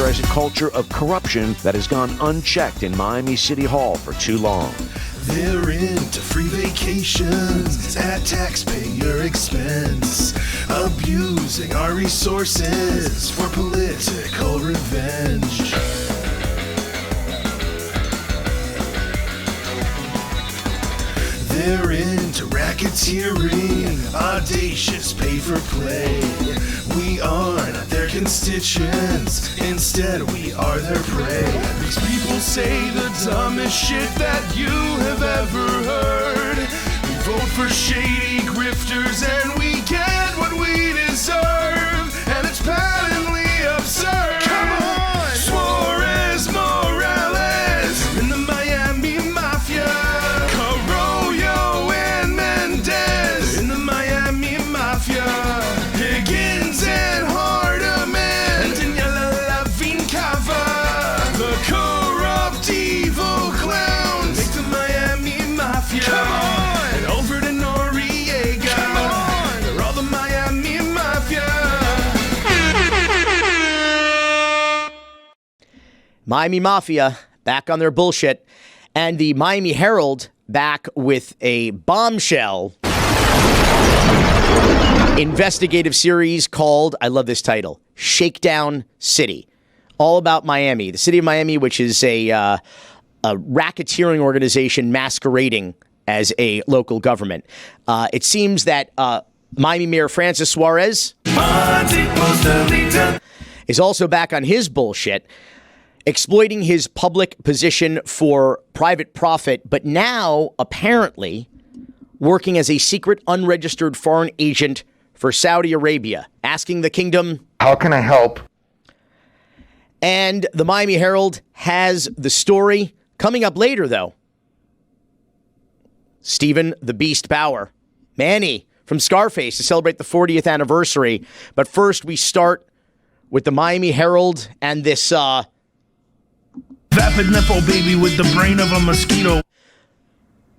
characterize a culture of corruption that has gone unchecked in Miami City Hall for too long. They're into free vacations at taxpayer expense, abusing our resources for political revenge. They're into racketeering, audacious pay-for-play. We are not their constituents, instead we are their prey. These people say the dumbest shit that you have ever heard. We vote for shady grifters and we get what we deserve, and it's patently absurd. Come on! Suarez, Morales, in the Miami Mafia. Carollo and Mendez in the Miami Mafia. Higgins and Hardeman and Daniela Lavincava. The corrupt evil clowns make the Miami Mafia. Come on! And over to Noriega. Come on! They're all the Miami Mafia. Miami Mafia back on their bullshit, and the Miami Herald back with a bombshell investigative series called, I love this title, Shakedown City. All about Miami, the city of Miami, which is a racketeering organization masquerading as a local government. It seems that Miami Mayor Francis Suarez is also back on his bullshit, exploiting his public position for private profit, but now apparently working as a secret unregistered foreign agent for Saudi Arabia, asking the kingdom, how can I help? And the Miami Herald has the story coming up later, though. Steven the Beast Bauer, Manny from Scarface to celebrate the 40th anniversary. But first, we start with the Miami Herald and this Vapid nipple baby with the brain of a mosquito.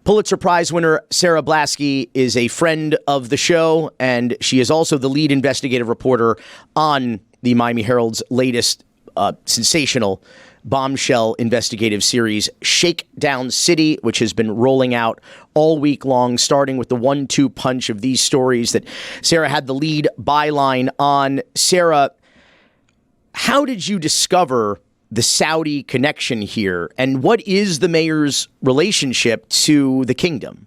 Pulitzer Prize winner Sarah Blaskey is a friend of the show, and she is also the lead investigative reporter on the Miami Herald's latest sensational bombshell investigative series, Shakedown City, which has been rolling out all week long, starting with the 1-2 punch of these stories that Sarah had the lead byline on. Sarah, how did you discover the Saudi connection here, and what is the mayor's relationship to the kingdom?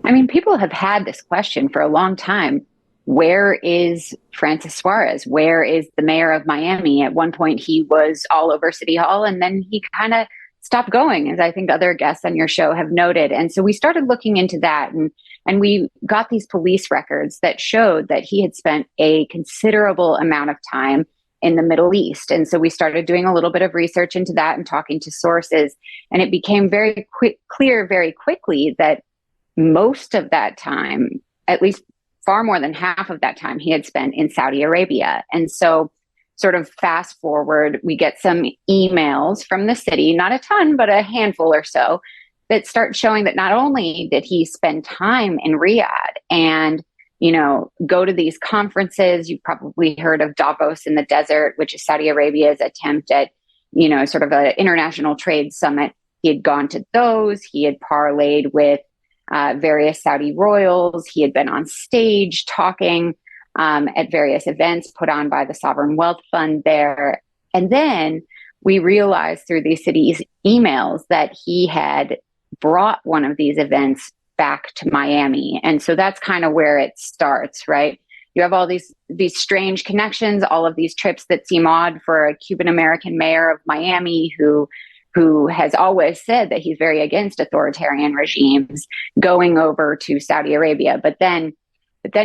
I mean, people have had this question for a long time. Where is Francis Suarez? Where is the mayor of Miami? At one point, he was all over City Hall, and then he kind of stopped going, as I think other guests on your show have noted. And so we started looking into that, and we got these police records that showed that he had spent a considerable amount of time in the Middle East. And so we started doing a little bit of research into that and talking to sources. And it became very clear very quickly that most of that time, at least far more than half of that time, he had spent in Saudi Arabia. And so sort of fast forward, we get some emails from the city, not a ton, but a handful or so, that start showing that not only did he spend time in Riyadh and go to these conferences. You've probably heard of Davos in the desert, which is Saudi Arabia's attempt at, sort of an international trade summit. He had gone to those. He had parlayed with various Saudi royals. He had been on stage talking at various events put on by the Sovereign Wealth Fund there. And then we realized through these cities' emails that he had brought one of these events back to Miami. And so that's kind of where it starts, right? You have all these strange connections, all of these trips that seem odd for a Cuban American mayor of Miami who has always said that he's very against authoritarian regimes, going over to Saudi Arabia. But then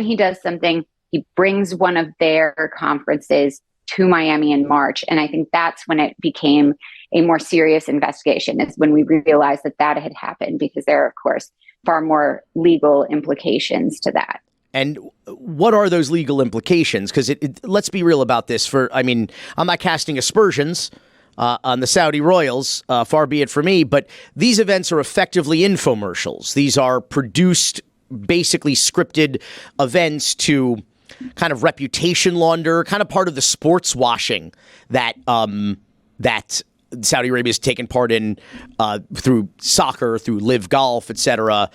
he does something. He brings one of their conferences to Miami in March. And I think that's when it became a more serious investigation, is when we realized that had happened, because there are, of course, far more legal implications to that. And what are those legal implications? Because let's be real about this. I'm not casting aspersions on the Saudi royals, far be it from me, but these events are effectively infomercials. These are produced, basically scripted events to kind of reputation launder, kind of part of the sports washing that that Saudi Arabia has taken part in through soccer, through Live Golf, etc.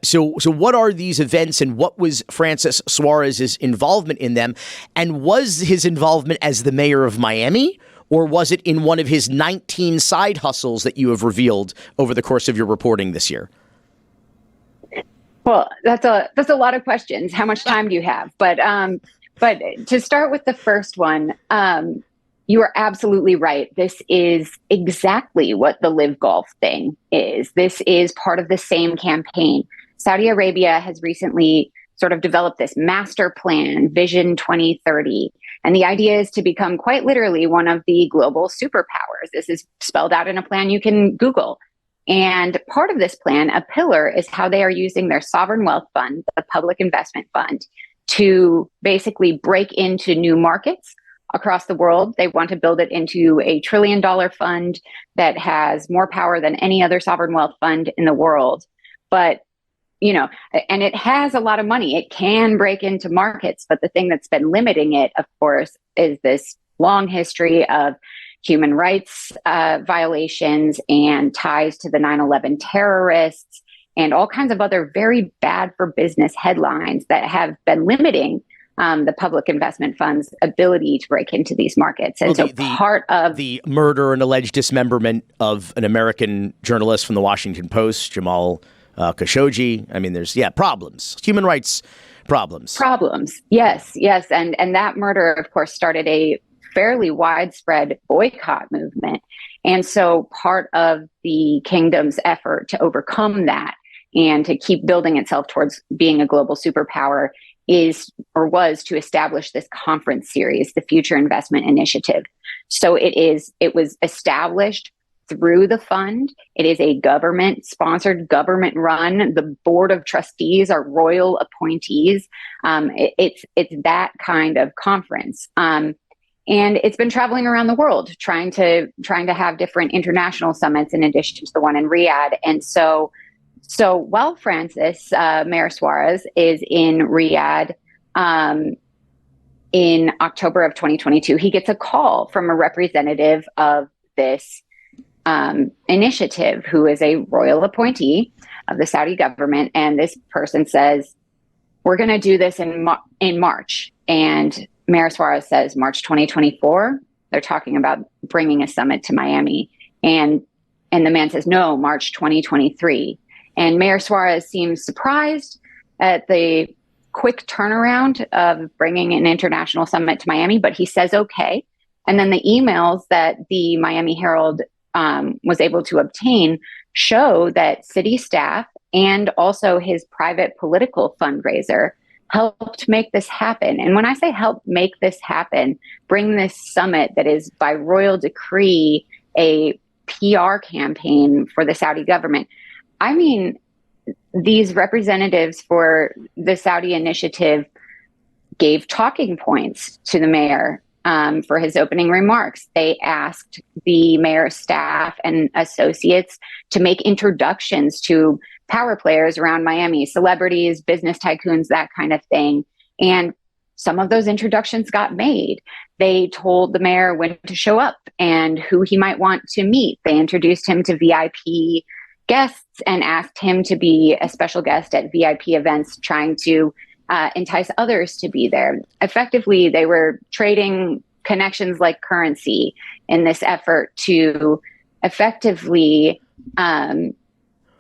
So what are these events, and what was Francis Suarez's involvement in them? And was his involvement as the mayor of Miami, or was it in one of his 19 side hustles that you have revealed over the course of your reporting this year? Well, that's a lot of questions. How much time do you have? But to start with the first one, you are absolutely right. This is exactly what the Live Golf thing is. This is part of the same campaign. Saudi Arabia has recently sort of developed this master plan, Vision 2030. And the idea is to become quite literally one of the global superpowers. This is spelled out in a plan you can Google. And part of this plan, a pillar, is how they are using their sovereign wealth fund, the public investment fund, to basically break into new markets across the world. They want to build it into $1 trillion fund that has more power than any other sovereign wealth fund in the world. But, and it has a lot of money. It can break into markets. But the thing that's been limiting it, of course, is this long history of human rights violations and ties to the 9/11 terrorists and all kinds of other very bad for business headlines that have been limiting the public investment fund's ability to break into these markets. And part of the murder and alleged dismemberment of an American journalist from the Washington Post, Jamal Khashoggi. I mean, there's problems, human rights problems. Yes. And that murder, of course, started a fairly widespread boycott movement. And so part of the kingdom's effort to overcome that and to keep building itself towards being a global superpower was to establish this conference series, the Future Investment Initiative. So it was established through the fund. It is a government-sponsored, government-run. The board of trustees are royal appointees. It's that kind of conference. And it's been traveling around the world, trying to have different international summits in addition to the one in Riyadh. And so while Francis, Mayor Suarez, is in Riyadh in October of 2022, he gets a call from a representative of this initiative who is a royal appointee of the Saudi government. And this person says, we're going to do this in March. And Mayor Suarez says, March 2024, they're talking about bringing a summit to Miami. And the man says, no, March 2023. And Mayor Suarez seems surprised at the quick turnaround of bringing an international summit to Miami, but he says, okay. And then the emails that the Miami Herald was able to obtain show that city staff and also his private political fundraiser helped make this happen. And when I say help make this happen, bring this summit that is by royal decree a PR campaign for the Saudi government, I mean, these representatives for the Saudi initiative gave talking points to the mayor for his opening remarks. They asked the mayor's staff and associates to make introductions to power players around Miami, celebrities, business tycoons, that kind of thing. And some of those introductions got made. They told the mayor when to show up and who he might want to meet. They introduced him to VIP guests and asked him to be a special guest at VIP events, trying to entice others to be there. Effectively, they were trading connections like currency in this effort to effectively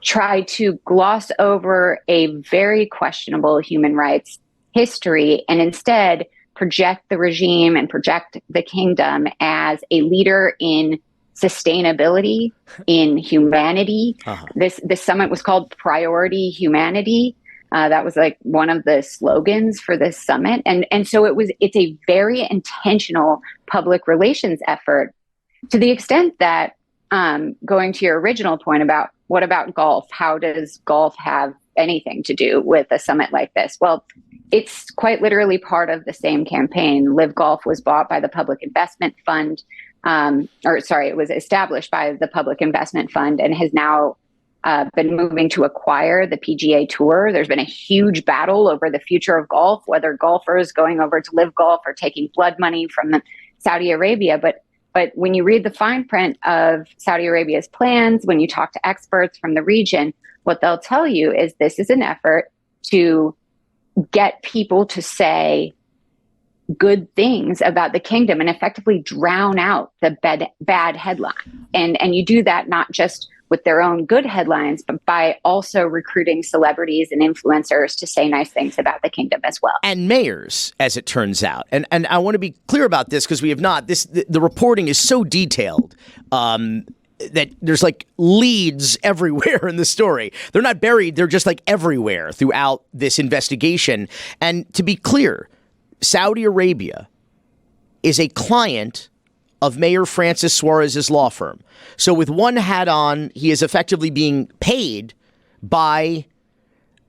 try to gloss over a very questionable human rights history and instead project the regime and project the kingdom as a leader in sustainability, in humanity. This summit was called Priority Humanity. That was like one of the slogans for this summit. And so it's a very intentional public relations effort, to the extent that going to your original point about what about golf? How does golf have anything to do with a summit like this? Well, it's quite literally part of the same campaign. Live Golf was bought by the Public Investment Fund, it was established by the Public Investment Fund and has now been moving to acquire the PGA Tour. There's been a huge battle over the future of golf, whether golfers going over to live golf or taking blood money from Saudi Arabia. But when you read the fine print of Saudi Arabia's plans, when you talk to experts from the region, what they'll tell you is this is an effort to get people to say good things about the kingdom and effectively drown out the bad headlines. And you do that not just with their own good headlines, but by also recruiting celebrities and influencers to say nice things about the kingdom as well. And mayors, as it turns out. And I want to be clear about this because we have not. The reporting is so detailed that there's like leads everywhere in the story. They're not buried. They're just like everywhere throughout this investigation. And to be clear, Saudi Arabia is a client of Mayor Francis Suarez's law firm. So with one hat on, he is effectively being paid by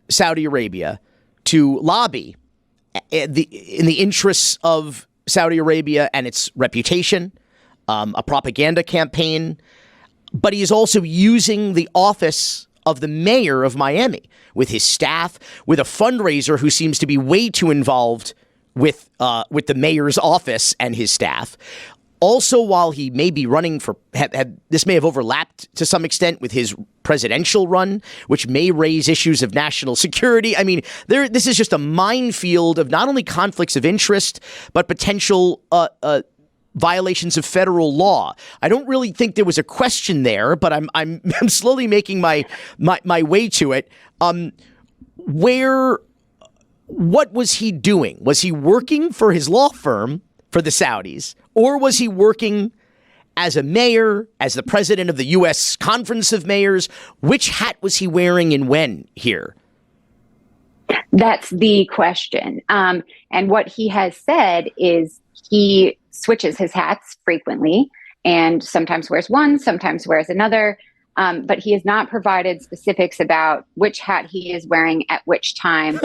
Saudi Arabia to lobby in the interests of Saudi Arabia and its reputation, a propaganda campaign. But he is also using the office of the mayor of Miami with his staff, with a fundraiser who seems to be way too involved with the mayor's office and his staff. Also, while he may be running for, this may have overlapped to some extent with his presidential run, which may raise issues of national security. I mean, this is just a minefield of not only conflicts of interest, but potential violations of federal law. I don't really think there was a question there, but I'm slowly making my way to it. What was he doing? Was he working for his law firm for the Saudis, or was he working as a mayor, as the president of the U.S. Conference of Mayors? Which hat was he wearing and when here? That's the question. And what he has said is he switches his hats frequently and sometimes wears one, sometimes wears another. But he has not provided specifics about which hat he is wearing at which time,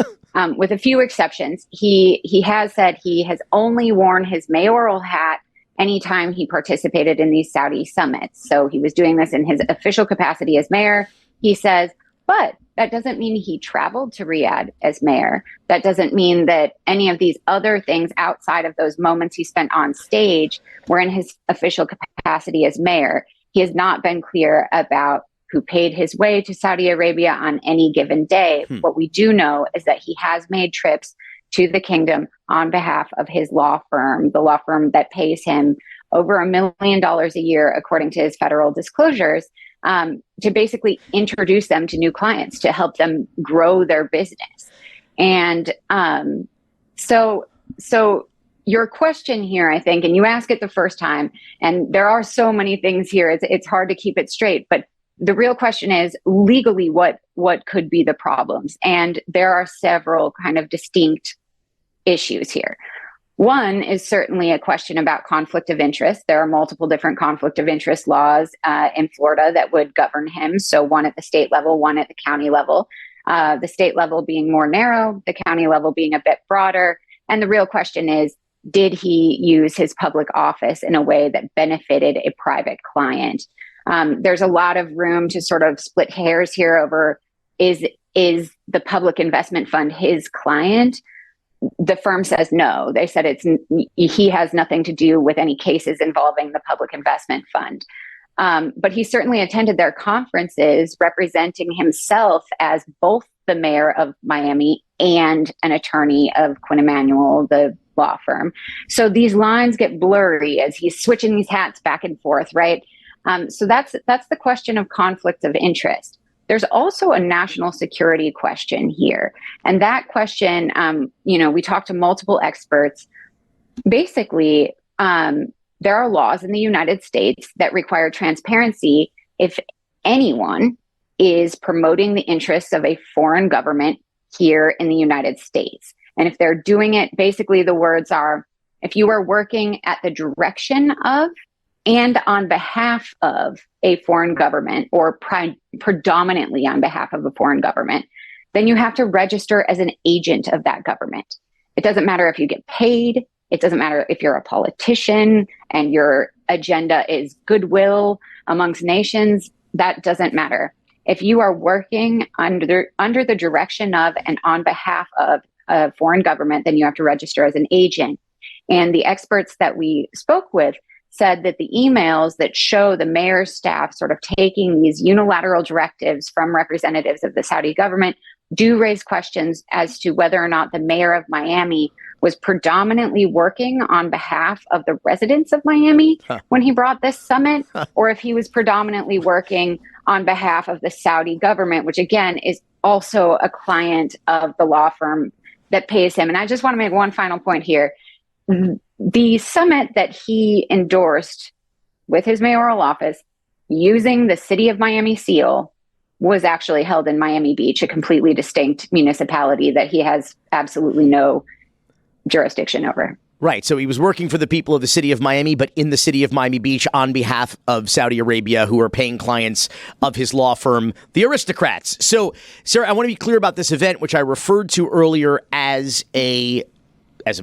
with a few exceptions. He has said he has only worn his mayoral hat anytime he participated in these Saudi summits. So he was doing this in his official capacity as mayor, he says, but that doesn't mean he traveled to Riyadh as mayor. That doesn't mean that any of these other things outside of those moments he spent on stage were in his official capacity as mayor. He has not been clear about who paid his way to Saudi Arabia on any given day. What we do know is that he has made trips to the kingdom on behalf of his law firm, the law firm that pays him over $1 million a year, according to his federal disclosures, to basically introduce them to new clients, to help them grow their business. And so your question here, I think, and you ask it the first time, and there are so many things here, it's hard to keep it straight, but the real question is legally, what could be the problems? And there are several kind of distinct issues here. One is certainly a question about conflict of interest. There are multiple different conflict of interest laws in Florida that would govern him. So one at the state level, one at the county level, the state level being more narrow, the county level being a bit broader. And the real question is, did he use his public office in a way that benefited a private client? There's a lot of room to sort of split hairs here over, is the public investment fund his client? The firm says no. They said he has nothing to do with any cases involving the public investment fund. But he certainly attended their conferences representing himself as both the mayor of Miami and an attorney of Quinn Emanuel, the law firm. So these lines get blurry as he's switching these hats back and forth, right? So that's the question of conflict of interest. There's also a national security question here. And that question, we talked to multiple experts. Basically, there are laws in the United States that require transparency if anyone is promoting the interests of a foreign government here in the United States. And if they're doing it, basically the words are, if you are working at the direction of and on behalf of a foreign government, or predominantly on behalf of a foreign government, then you have to register as an agent of that government. It doesn't matter if you get paid. It doesn't matter if you're a politician and your agenda is goodwill amongst nations. That doesn't matter. if you are working under the direction of and on behalf of a foreign government, then you have to register as an agent. And the experts that we spoke with said that the emails that show the mayor's staff sort of taking these unilateral directives from representatives of the Saudi government do raise questions as to whether or not the mayor of Miami was predominantly working on behalf of the residents of Miami when he brought this summit, or if he was predominantly working on behalf of the Saudi government, which again is also a client of the law firm that pays him. And I just want to make one final point here. The summit that he endorsed with his mayoral office using the city of Miami seal was actually held in Miami Beach, a completely distinct municipality that he has absolutely no jurisdiction over. Right. So he was working for the people of the city of Miami, but in the city of Miami Beach on behalf of Saudi Arabia, who are paying clients of his law firm, the aristocrats. So, Sarah, I want to be clear about this event, which I referred to earlier as a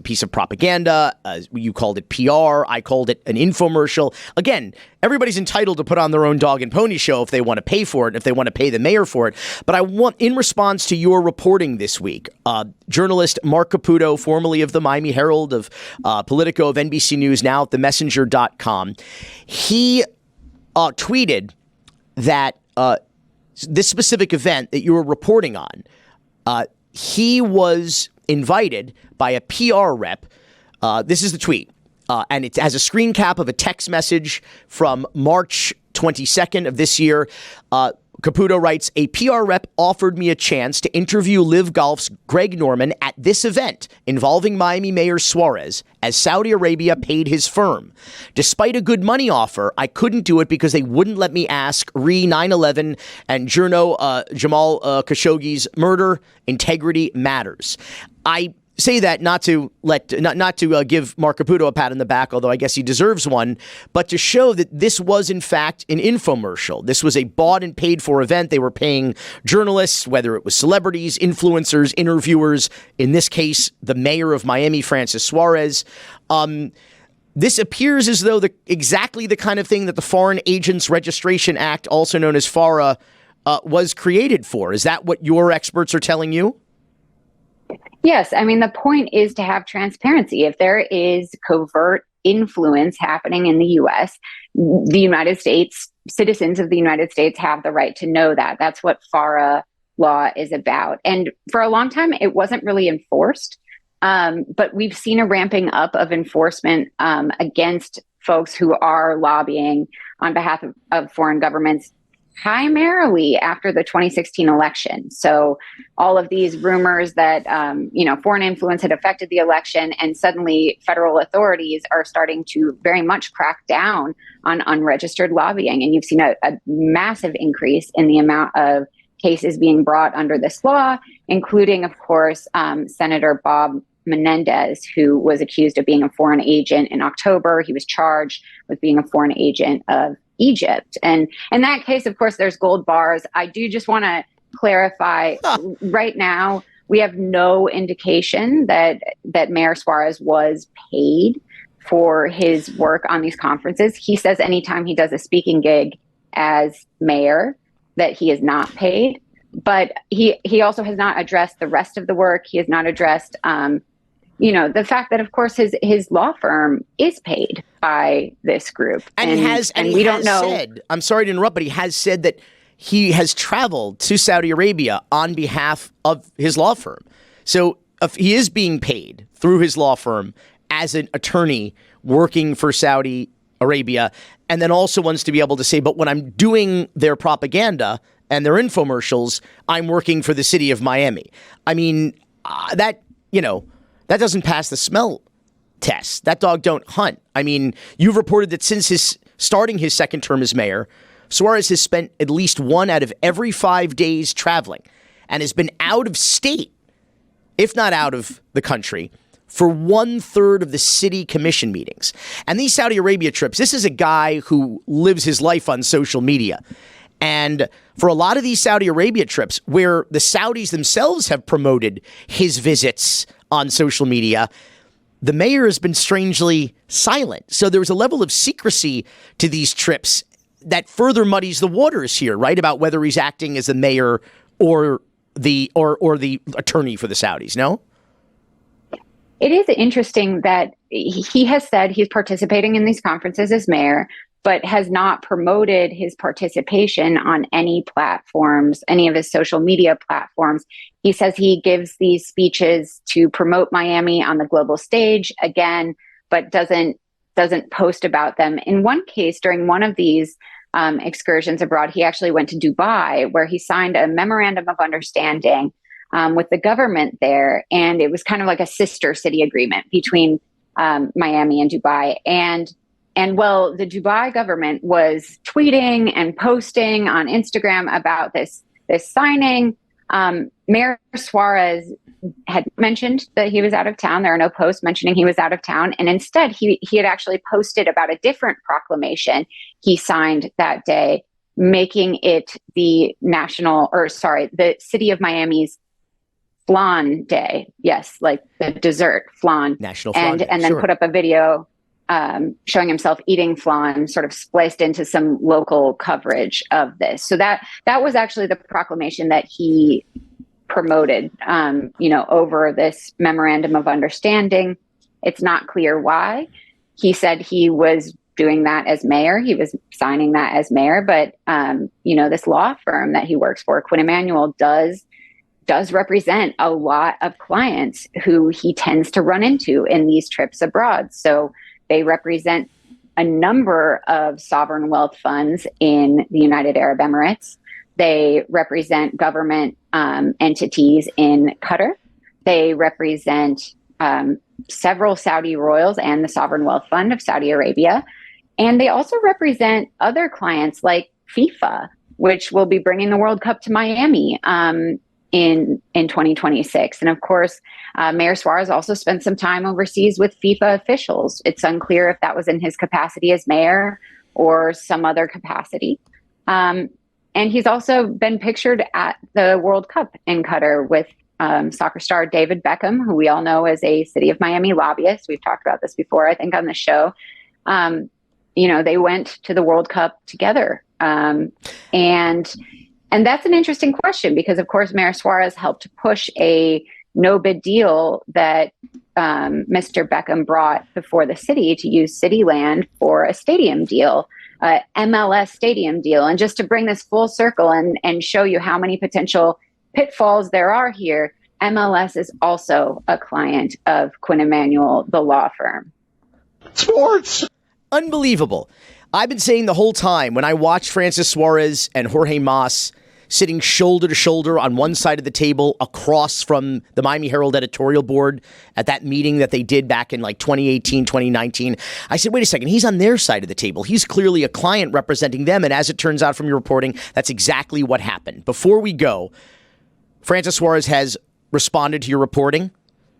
piece of propaganda. You called it PR. I called it an infomercial. Again, everybody's entitled to put on their own dog and pony show if they want to pay for it, if they want to pay the mayor for it. But I want, in response to your reporting this week, journalist Mark Caputo, formerly of the Miami Herald, of Politico, of NBC News, now at themessenger.com, he tweeted that this specific event that you were reporting on, he was invited by a PR rep. This is the tweet. And it has a screen cap of a text message from March 22nd of this year. Caputo writes, a PR rep offered me a chance to interview Live Golf's Greg Norman at this event involving Miami Mayor Suarez as Saudi Arabia paid his firm. Despite a good money offer, I couldn't do it because they wouldn't let me ask re 9/11 and Jamal Khashoggi's murder. Integrity matters. I say that not to give Mark Caputo a pat on the back, although I guess he deserves one, but to show that this was in fact an infomercial. This was a bought and paid for event. They were paying journalists, whether it was celebrities, influencers, interviewers, in this case, the mayor of Miami, Francis Suarez. This appears as though exactly the kind of thing that the Foreign Agents Registration Act, also known as FARA, was created for. Is that what your experts are telling you? Yes. I mean, the point is to have transparency. If there is covert influence happening in the U.S., the United States, citizens of the United States have the right to know that. That's what FARA law is about. And for a long time, it wasn't really enforced. But we've seen a ramping up of enforcement against folks who are lobbying on behalf of foreign governments, primarily after the 2016 election. So all of these rumors that, foreign influence had affected the election, and suddenly federal authorities are starting to very much crack down on unregistered lobbying. And you've seen a massive increase in the amount of cases being brought under this law, including, of course, Senator Bob Menendez, who was accused of being a foreign agent in October. He was charged with being a foreign agent of Egypt. And in that case, of course, there's gold bars. I do just want to clarify right now, we have no indication that Mayor Suarez was paid for his work on these conferences. He says anytime he does a speaking gig as mayor that he is not paid, but he also has not addressed the rest of the work. He has not addressed the fact that, of course, his law firm is paid by this group. And we don't know. Said, I'm sorry to interrupt, but he has said that he has traveled to Saudi Arabia on behalf of his law firm. So if he is being paid through his law firm as an attorney working for Saudi Arabia, and then also wants to be able to say, but when I'm doing their propaganda and their infomercials, I'm working for the city of Miami. I mean, that doesn't pass the smell test. That dog don't hunt. I mean, you've reported that since starting his second term as mayor, Suarez has spent at least 1 out of every 5 days traveling and has been out of state, if not out of the country, for 1/3 of the city commission meetings. And these Saudi Arabia trips, this is a guy who lives his life on social media. And for a lot of these Saudi Arabia trips, where the Saudis themselves have promoted his visits on social media, the mayor has been strangely silent. So there was a level of secrecy to these trips that further muddies the waters here, right? About whether he's acting as the mayor or the attorney for the Saudis. No? It is interesting that he has said he's participating in these conferences as mayor, but has not promoted his participation on any platforms, any of his social media platforms. He says he gives these speeches to promote Miami on the global stage again, but doesn't post about them. In one case, during one of these excursions abroad, he actually went to Dubai, where he signed a memorandum of understanding with the government there. And it was kind of like a sister city agreement between Miami and Dubai. And well, the Dubai government was tweeting and posting on Instagram about this signing. Mayor Suarez had mentioned that he was out of town. There are no posts mentioning he was out of town. And instead, he had actually posted about a different proclamation he signed that day, making it the city of Miami's flan day. Yes, like the dessert flan. National Flan Day, and then put up a video showing himself eating flan, sort of spliced into some local coverage of this. So that was actually the proclamation that he promoted, over this memorandum of understanding. It's not clear why. He said he was doing that as mayor. He was signing that as mayor, but this law firm that he works for, Quinn Emanuel, does represent a lot of clients who he tends to run into in these trips abroad. So they represent a number of sovereign wealth funds in the United Arab Emirates. They represent government entities in Qatar. They represent several Saudi royals and the Sovereign Wealth Fund of Saudi Arabia. And they also represent other clients like FIFA, which will be bringing the World Cup to Miami in 2026. And of course, Mayor Suarez also spent some time overseas with FIFA officials. It's unclear if that was in his capacity as mayor or some other capacity. And he's also been pictured at the World Cup in Qatar with soccer star David Beckham, who we all know as a City of Miami lobbyist. We've talked about this before, I think, on the show. They went to the World Cup together. And that's an interesting question because, of course, Mayor Suarez helped push a no-bid deal that Mr. Beckham brought before the city to use city land for a stadium deal, MLS stadium deal. And just to bring this full circle and show you how many potential pitfalls there are here, MLS is also a client of Quinn Emanuel, the law firm. Sports! Unbelievable. I've been saying the whole time when I watched Francis Suarez and Jorge Mas sitting shoulder to shoulder on one side of the table across from the Miami Herald editorial board at that meeting that they did back in like 2018, 2019. I said, wait a second, he's on their side of the table. He's clearly a client representing them. And as it turns out from your reporting, that's exactly what happened. Before we go, Francis Suarez has responded to your reporting,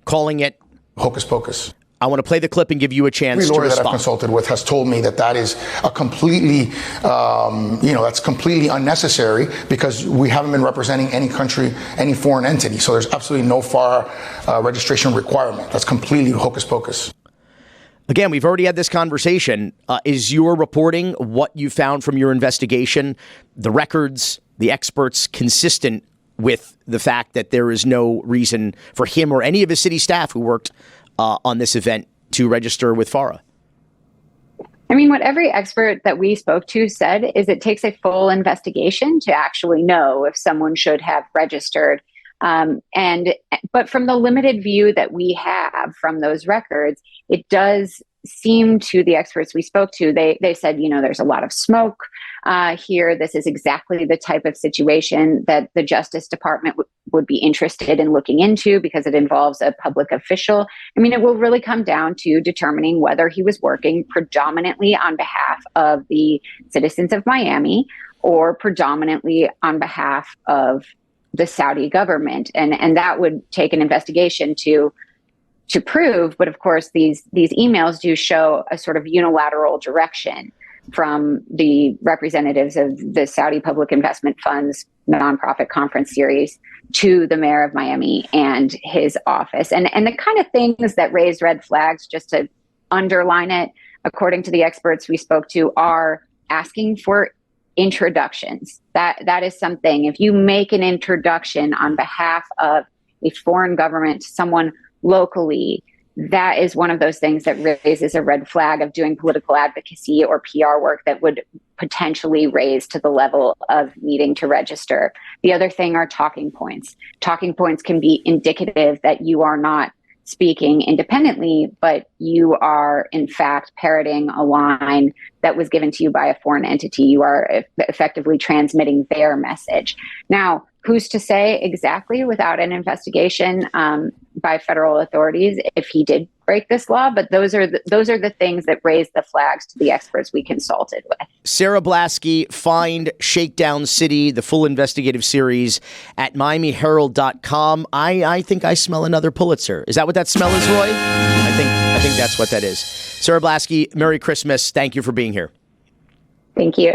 calling it hocus pocus. I want to play the clip and give you a chance to respond. Every lawyer that I've consulted with has told me that is a completely, that's completely unnecessary because we haven't been representing any country, any foreign entity. So there's absolutely no FARA registration requirement. That's completely hocus pocus. Again, we've already had this conversation. Is your reporting, what you found from your investigation, the records, the experts, consistent with the fact that there is no reason for him or any of his city staff who worked on this event to register with FARA? I mean, what every expert that we spoke to said is it takes a full investigation to actually know if someone should have registered. But from the limited view that we have from those records, it does seem to the experts we spoke to, they said, there's a lot of smoke here. This is exactly the type of situation that the Justice Department would be interested in looking into because it involves a public official. I mean, it will really come down to determining whether he was working predominantly on behalf of the citizens of Miami or predominantly on behalf of the Saudi government. And that would take an investigation to prove. But of course, these emails do show a sort of unilateral direction from the representatives of the Saudi Public Investment Fund's nonprofit conference series to the mayor of Miami and his office. And the kind of things that raise red flags, just to underline it, according to the experts we spoke to, are asking for introductions. That is something. If you make an introduction on behalf of a foreign government to someone locally, that is one of those things that raises a red flag of doing political advocacy or PR work that would potentially raise to the level of needing to register. The other thing are talking points. Talking points can be indicative that you are not speaking independently, but you are in fact parroting a line that was given to you by a foreign entity. You are effectively transmitting their message. Now, who's to say exactly without an investigation by federal authorities if he did break this law? But those are the things that raise the flags to the experts we consulted with. Sarah Blaskey, find Shakedown City, the full investigative series at MiamiHerald.com. I think I smell another Pulitzer. Is that what that smell is, Roy? I think that's what that is. Sarah Blaskey, Merry Christmas. Thank you for being here. Thank you.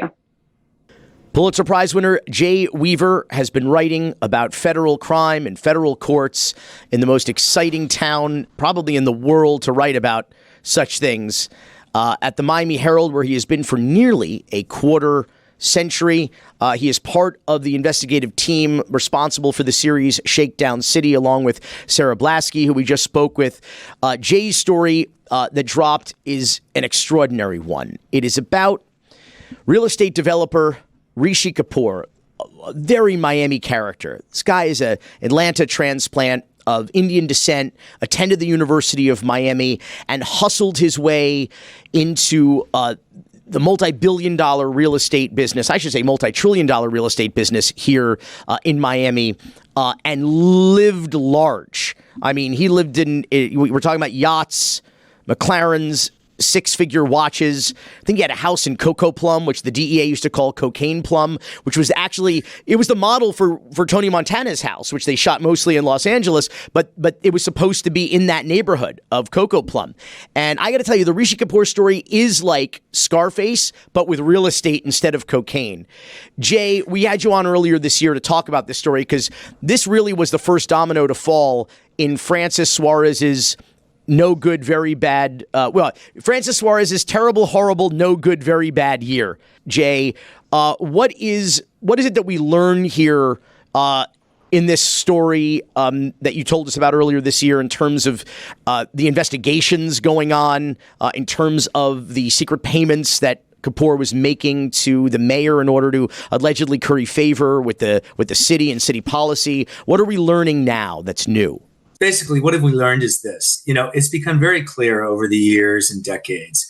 Pulitzer Prize winner Jay Weaver has been writing about federal crime and federal courts in the most exciting town probably in the world to write about such things. At the Miami Herald, where he has been for nearly a quarter century. He is part of the investigative team responsible for the series Shakedown City, along with Sarah Blaskey, who we just spoke with. Jay's story that dropped is an extraordinary one. It is about real estate developer Rishi Kapoor, a very Miami character. This guy is an Atlanta transplant of Indian descent, attended the University of Miami, and hustled his way into the multi-billion-dollar real estate business, I should say multi-trillion-dollar real estate business here in Miami, and lived large. I mean, he lived in, we're talking about yachts, McLarens, six-figure watches. I think he had a house in Cocoa Plum, which the DEA used to call Cocaine Plum, which was actually, it was the model for Tony Montana's house, which they shot mostly in Los Angeles, but it was supposed to be in that neighborhood of Cocoa Plum. And I got to tell you, the Rishi Kapoor story is like Scarface, but with real estate instead of cocaine. Jay, we had you on earlier this year to talk about this story because this really was the first domino to fall in Francis Suarez's no good, very bad. Francis Suarez's terrible, horrible, no good, very bad year. Jay, what is it that we learn here in this story that you told us about earlier this year in terms of the investigations going on, in terms of the secret payments that Kapoor was making to the mayor in order to allegedly curry favor with the city and city policy? What are we learning now that's new? Basically, what have we learned is this. It's become very clear over the years and decades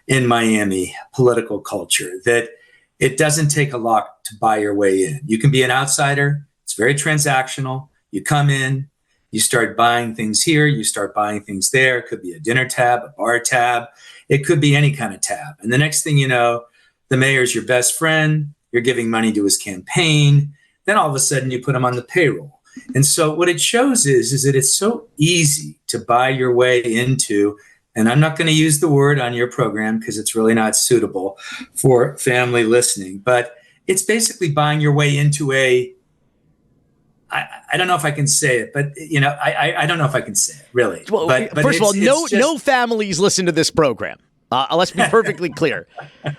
in Miami political culture that it doesn't take a lot to buy your way in. You can be an outsider. It's very transactional. You come in, you start buying things here, you start buying things there. It could be a dinner tab, a bar tab. It could be any kind of tab. And the next thing you know, the mayor's your best friend. You're giving money to his campaign. Then all of a sudden you put him on the payroll. And so what it shows is that it's so easy to buy your way into, and I'm not going to use the word on your program because it's really not suitable for family listening, but it's basically buying your way into I don't know if I can say it, but I don't know if I can say it really. Well, but first of all, no families listen to this program. Let's be perfectly clear.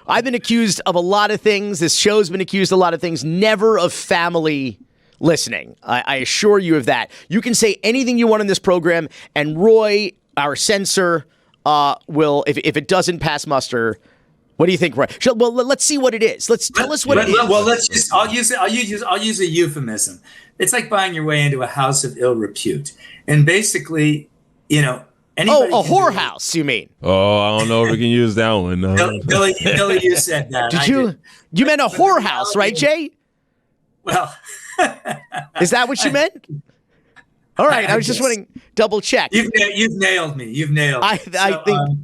I've been accused of a lot of things. This show's been accused of a lot of things, never of family listening. I assure you of that. You can say anything you want in this program, and Roy, our censor, will, if it doesn't pass muster. What do you think, Roy? Well, let's see what it is. Tell us what it is. Well, I'll use a euphemism. It's like buying your way into a house of ill repute, and basically, anybody. Oh, a whorehouse, you mean? Oh, I don't know if we can use that one. No. Billy, you said that. Did you? You meant a whorehouse, right, Jay? Well, is that what you meant? All right, I was just wanting to double check. You've nailed me. You've nailed me. I think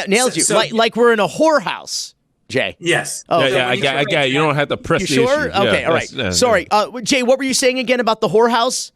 nailed you. So, like we're in a whorehouse, Jay. Yes. Oh, yeah, I got it. You don't have to press you the sure? issue. Okay, all right. Sorry, Jay. What were you saying again about the whorehouse?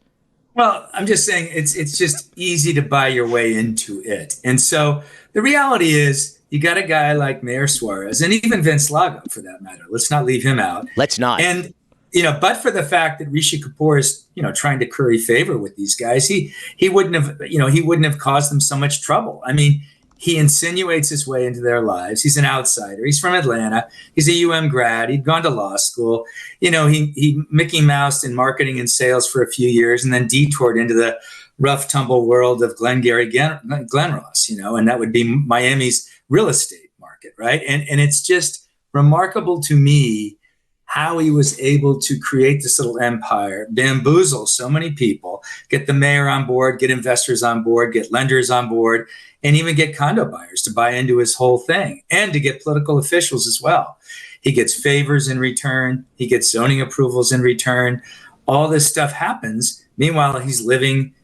Well, I'm just saying it's just easy to buy your way into it, and so the reality is. You got a guy like Mayor Suarez and even Vince Lago, for that matter. Let's not leave him out. Let's not. And, but for the fact that Rishi Kapoor is, trying to curry favor with these guys, he wouldn't have caused them so much trouble. I mean, he insinuates his way into their lives. He's an outsider. He's from Atlanta. He's a UM grad. He'd gone to law school. He Mickey Moused in marketing and sales for a few years and then detoured into the rough tumble world of Glengarry Glen Ross, and that would be Miami's real estate market, right? And it's just remarkable to me how he was able to create this little empire, bamboozle so many people, get the mayor on board, get investors on board, get lenders on board, and even get condo buyers to buy into his whole thing, and to get political officials as well. He gets favors in return. He gets zoning approvals in return. All this stuff happens. Meanwhile, he's living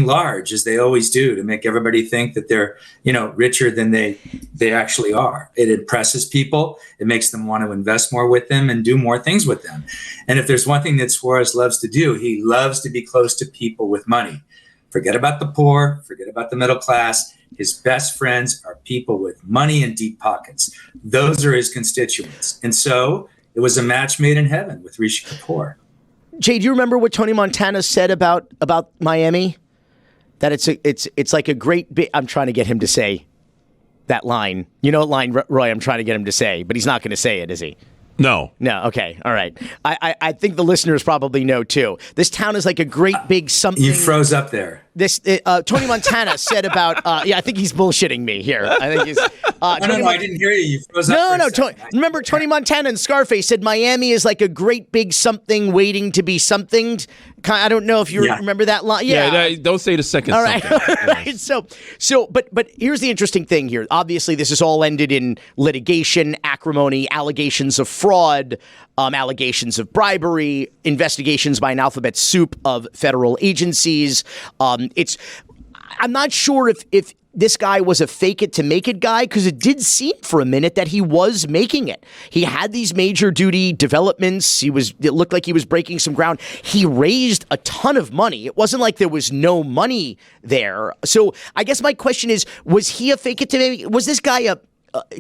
large, as they always do, to make everybody think that they're, richer than they actually are. It impresses people. It makes them want to invest more with them and do more things with them. And if there's one thing that Suarez loves to do, he loves to be close to people with money. Forget about the poor, forget about the middle class. His best friends are people with money and deep pockets. Those are his constituents. And so it was a match made in heaven with Rishi Kapoor. Jay, do you remember what Tony Montana said about Miami? That it's like a great big. I'm trying to get him to say that line. You know what line, Roy? I'm trying to get him to say, but he's not going to say it, is he? No. Okay. All right. I think the listeners probably know too. This town is like a great big something. You froze up there. This Tony Montana said about. I think he's bullshitting me here. I think he's. No, I didn't hear you. You froze up. No. Remember, Tony Montana and Scarface said Miami is like a great big something waiting to be something. I don't know if you remember that line. Yeah. Don't say the second. All right. All right. So, but here's the interesting thing here. Obviously, this has all ended in litigation, acrimony, allegations of fraud, allegations of bribery, investigations by an alphabet soup of federal agencies. I'm not sure if this guy was a fake it to make it guy, because it did seem for a minute that he was making it. He had these major duty developments. It looked like he was breaking some ground. He raised a ton of money. It wasn't like there was no money there. So I guess my question is, was he a fake it to make it? Was this guy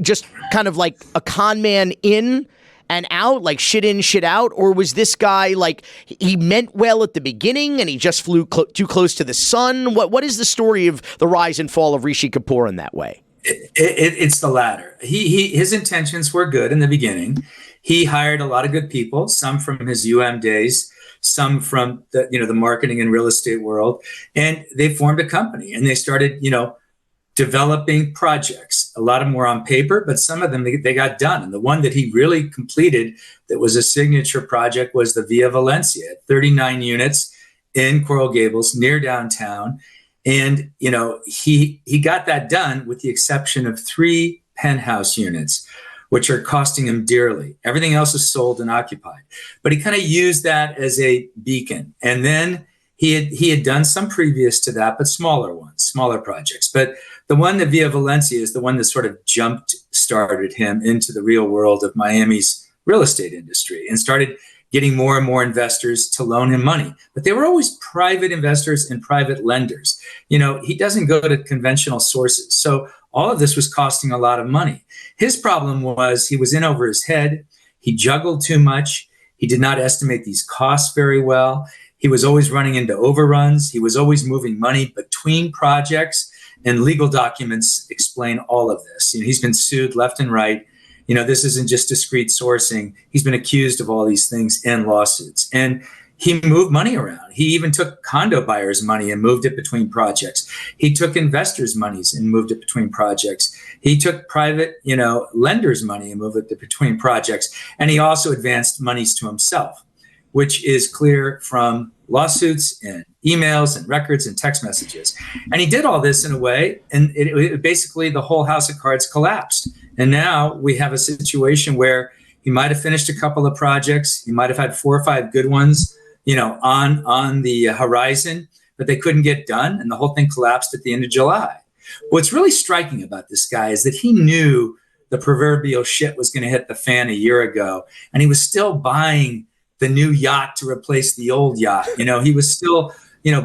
just kind of like a con man in and out, like shit in, shit out? Or was this guy like he meant well at the beginning and he just flew too close to the sun? What is the story of the rise and fall of Rishi Kapoor in that way? It's the latter. His intentions were good in the beginning. He hired a lot of good people, some from his days, some from the marketing and real estate world, and they formed a company and they started, developing projects. A lot of them were on paper, but some of them they got done. And the one that he really completed that was a signature project was the Via Valencia, 39 units in Coral Gables near downtown. And, he got that done with the exception of 3 penthouse units, which are costing him dearly. Everything else is sold and occupied. But he kind of used that as a beacon. And then he had done some previous to that, but smaller projects. But the one, the Via Valencia, is the one that sort of started him into the real world of Miami's real estate industry and started getting more and more investors to loan him money. But they were always private investors and private lenders. He doesn't go to conventional sources. So all of this was costing a lot of money. His problem was he was in over his head. He juggled too much. He did not estimate these costs very well. He was always running into overruns. He was always moving money between projects, and legal documents explain all of this. He's been sued left and right. This isn't just discrete sourcing. He's been accused of all these things in lawsuits. And he moved money around. He even took condo buyers' money and moved it between projects. He took investors' monies and moved it between projects. He took private, lenders' money and moved it between projects. And he also advanced monies to himself, which is clear from lawsuits and emails and records and text messages. And he did all this in a way, and it basically the whole house of cards collapsed. And now we have a situation where he might have finished a couple of projects. He might have had 4 or 5 good ones, on the horizon, but they couldn't get done. And the whole thing collapsed at the end of July. What's really striking about this guy is that he knew the proverbial shit was going to hit the fan a year ago, and he was still buying the new yacht to replace the old yacht. He was still,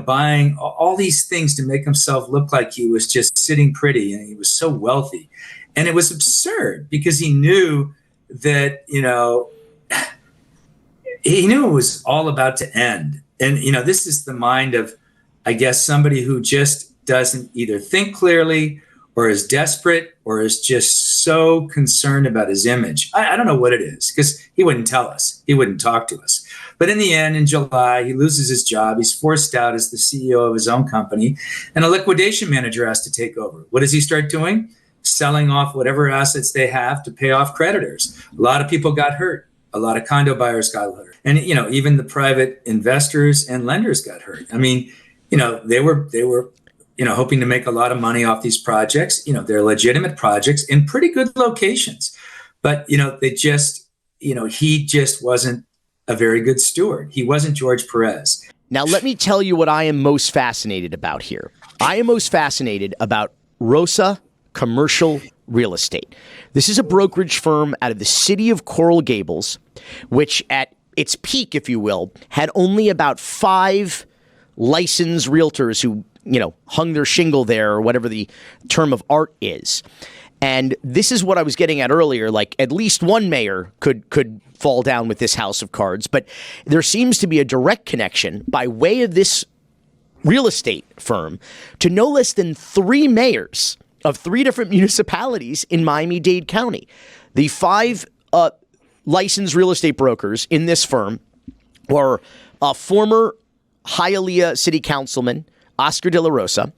buying all these things to make himself look like he was just sitting pretty and he was so wealthy. And it was absurd because he knew that, he knew it was all about to end. And, this is the mind of, I guess, somebody who just doesn't either think clearly or is desperate or is just so concerned about his image. I don't know what it is, because he wouldn't tell us. He wouldn't talk to us. But in the end, in July, he loses his job. He's forced out as the CEO of his own company, and a liquidation manager has to take over. What does he start doing? Selling off whatever assets they have to pay off creditors. A lot of people got hurt. A lot of condo buyers got hurt. And, even the private investors and lenders got hurt. I mean, they were hoping to make a lot of money off these projects. They're legitimate projects in pretty good locations. But, he just wasn't a very good steward. He wasn't George Perez. Now, let me tell you what I am most fascinated about here. I am most fascinated about Rosa Commercial Real Estate. This is a brokerage firm out of the city of Coral Gables, which at its peak, if you will, had only about 5 licensed realtors who, hung their shingle there, or whatever the term of art is. And this is what I was getting at earlier, like at least one mayor could fall down with this house of cards, but there seems to be a direct connection by way of this real estate firm to no less than 3 mayors of 3 different municipalities in Miami-Dade County. The 5 licensed real estate brokers in this firm were former Hialeah City Councilman Oscar De La Rosa,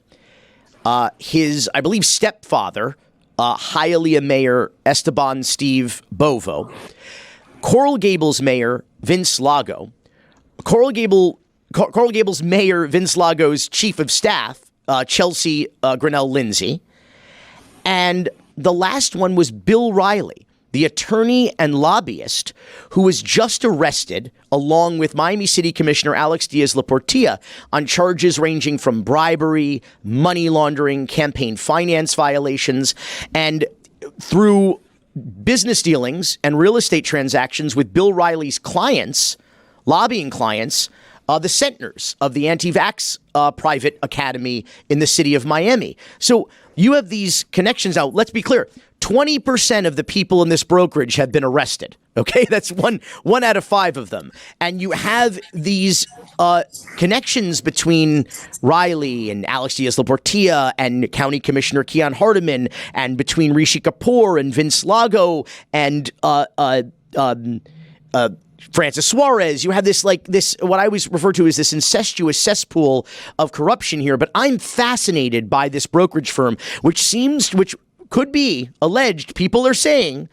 his, I believe, stepfather, Hialeah Mayor Esteban Steve Bovo, Coral Gables Mayor Vince Lago, Coral Gables Mayor Vince Lago's Chief of Staff, Chelsea Grinnell Lindsay, and the last one was Bill Riley, the attorney and lobbyist who was just arrested along with Miami City Commissioner Alex Diaz-Laportilla on charges ranging from bribery, money laundering, campaign finance violations, and through business dealings and real estate transactions with Bill Riley's clients, lobbying clients, the centers of the anti-vax private academy in the city of Miami. So you have these connections. Now, let's be clear. 20% of the people in this brokerage have been arrested. Okay, that's one out of 5 of them. And you have these connections between Riley and Alex Diaz-Laportilla and County Commissioner Keon Hardiman, and between Rishi Kapoor and Vince Lago and Francis Suarez. You have this what I always refer to as this incestuous cesspool of corruption here. But I'm fascinated by this brokerage firm, which could be alleged, people are saying,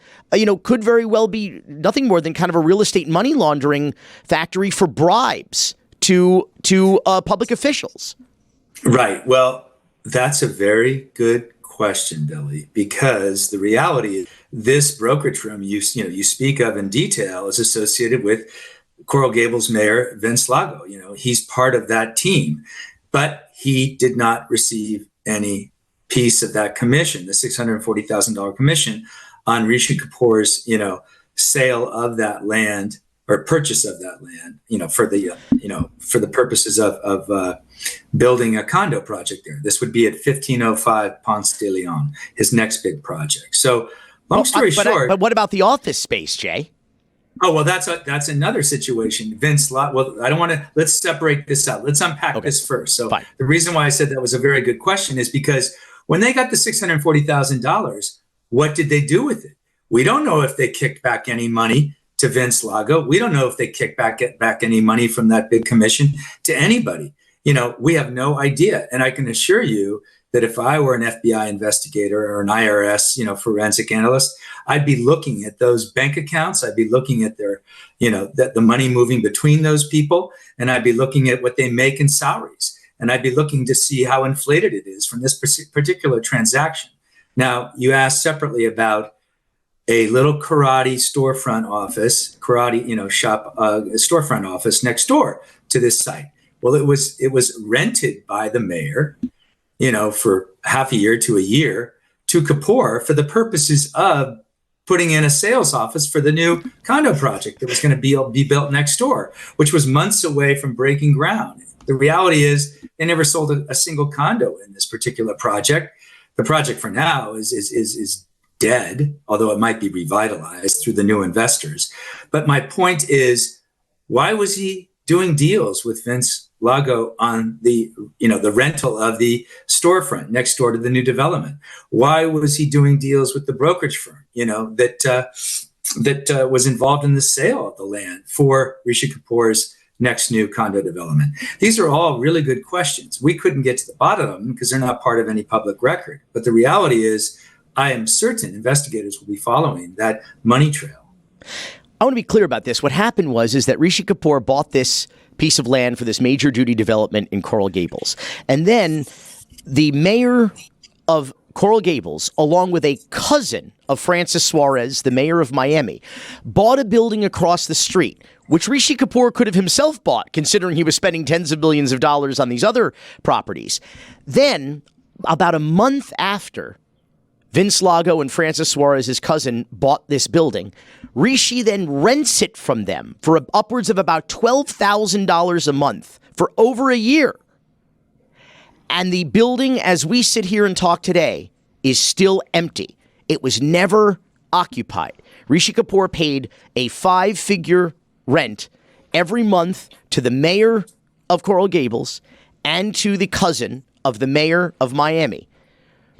could very well be nothing more than kind of a real estate money laundering factory for bribes to public officials. Right. Well, that's a very good question, Billy, because the reality is this brokerage firm you speak of in detail is associated with Coral Gables Mayor Vince Lago. He's part of that team, but he did not receive any piece of that commission, the $640,000 commission on Rishi Kapoor's, sale of that land or purchase of that land, for the purposes of building a condo project there. This would be at 1505 Ponce de Leon, his next big project. So, long story short. But what about the office space, Jay? Oh, well, that's another situation. Well, I don't want to, let's separate this out. Let's unpack this first. So Fine. The reason why I said that was a very good question is because when they got the $640,000, what did they do with it? We don't know if they kicked back any money to Vince Lago. We don't know if they get back any money from that big commission to anybody. We have no idea. And I can assure you that if I were an FBI investigator or an IRS, forensic analyst, I'd be looking at those bank accounts. I'd be looking at their, the money moving between those people. And I'd be looking at what they make in salaries. And I'd be looking to see how inflated it is from this particular transaction. Now, you asked separately about a little karate storefront office, shop, storefront office next door to this site. Well, it was rented by the mayor, for half a year to a year to Kapoor for the purposes of putting in a sales office for the new condo project that was going to be built next door, which was months away from breaking ground. The reality is they never sold a single condo in this particular project. The project for now is dead, although it might be revitalized through the new investors. But my point is, why was he doing deals with Vince Lago on the rental of the storefront next door to the new development? Why was he doing deals with the brokerage firm, that was involved in the sale of the land for Rishi Kapoor's next new condo development? These are all really good questions. We couldn't get to the bottom of them because they're not part of any public record. But the reality is, I am certain investigators will be following that money trail. I want to be clear about this. What happened is that Rishi Kapoor bought this piece of land for this major duty development in Coral Gables. And then the mayor of Coral Gables, along with a cousin of Francis Suarez, the mayor of Miami, bought a building across the street, which Rishi Kapoor could have himself bought, considering he was spending tens of billions of dollars on these other properties. Then, about a month after Vince Lago and Francis Suarez, his cousin, bought this building, Rishi then rents it from them for upwards of about $12,000 a month for over a year. And the building, as we sit here and talk today, is still empty. It was never occupied. Rishi Kapoor paid a 5-figure rent every month to the mayor of Coral Gables and to the cousin of the mayor of Miami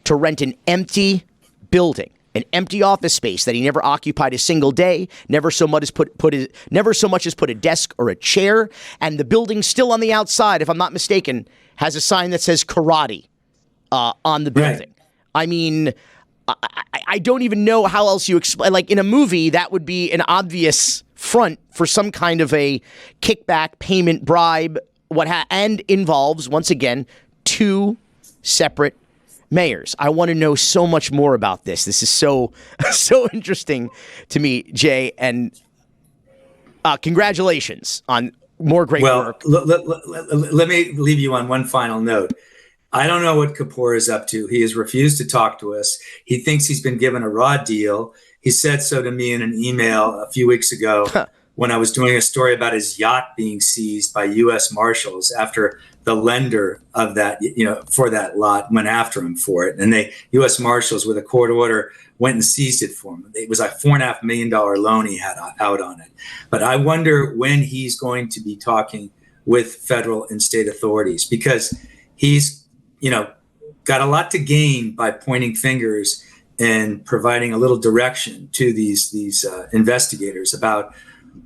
to rent an empty building, an empty office space that he never occupied a single day, never so much as put a desk or a chair, and the building still on the outside, if I'm not mistaken, has a sign that says karate on the building. Right. I mean, I don't even know how else you explain. Like in a movie, that would be an obvious front for some kind of a kickback, payment, bribe, and involves, once again, 2 separate mayors. I want to know so much more about this. This is so interesting to me, Jay, and congratulations on more great work. Let me leave you on one final note. I don't know what Kapoor is up to. He has refused to talk to us. He thinks he's been given a raw deal. He said so to me in an email a few weeks ago when I was doing a story about his yacht being seized by U.S. Marshals after the lender of that, for that lot went after him for it. And U.S. Marshals with a court order went and seized it for him. It was a $4.5 million loan he had out on it. But I wonder when he's going to be talking with federal and state authorities, because he's, got a lot to gain by pointing fingers and providing a little direction to these investigators about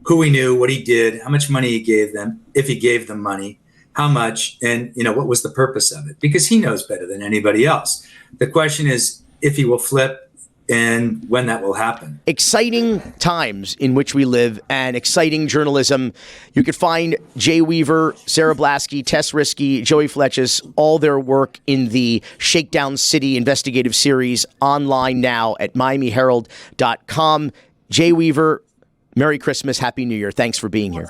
who he knew, what he did, how much money he gave them, if he gave them money, how much, and what was the purpose of it, because he knows better than anybody else. The question is if he will flip and when that will happen. Exciting times in which we live and exciting journalism. You could find Jay Weaver, Sarah Blaskey, Tess Risky, Joey Fletches, all their work in the Shakedown City investigative series online now at MiamiHerald.com. Jay Weaver, Merry Christmas, Happy New Year. Thanks for being here.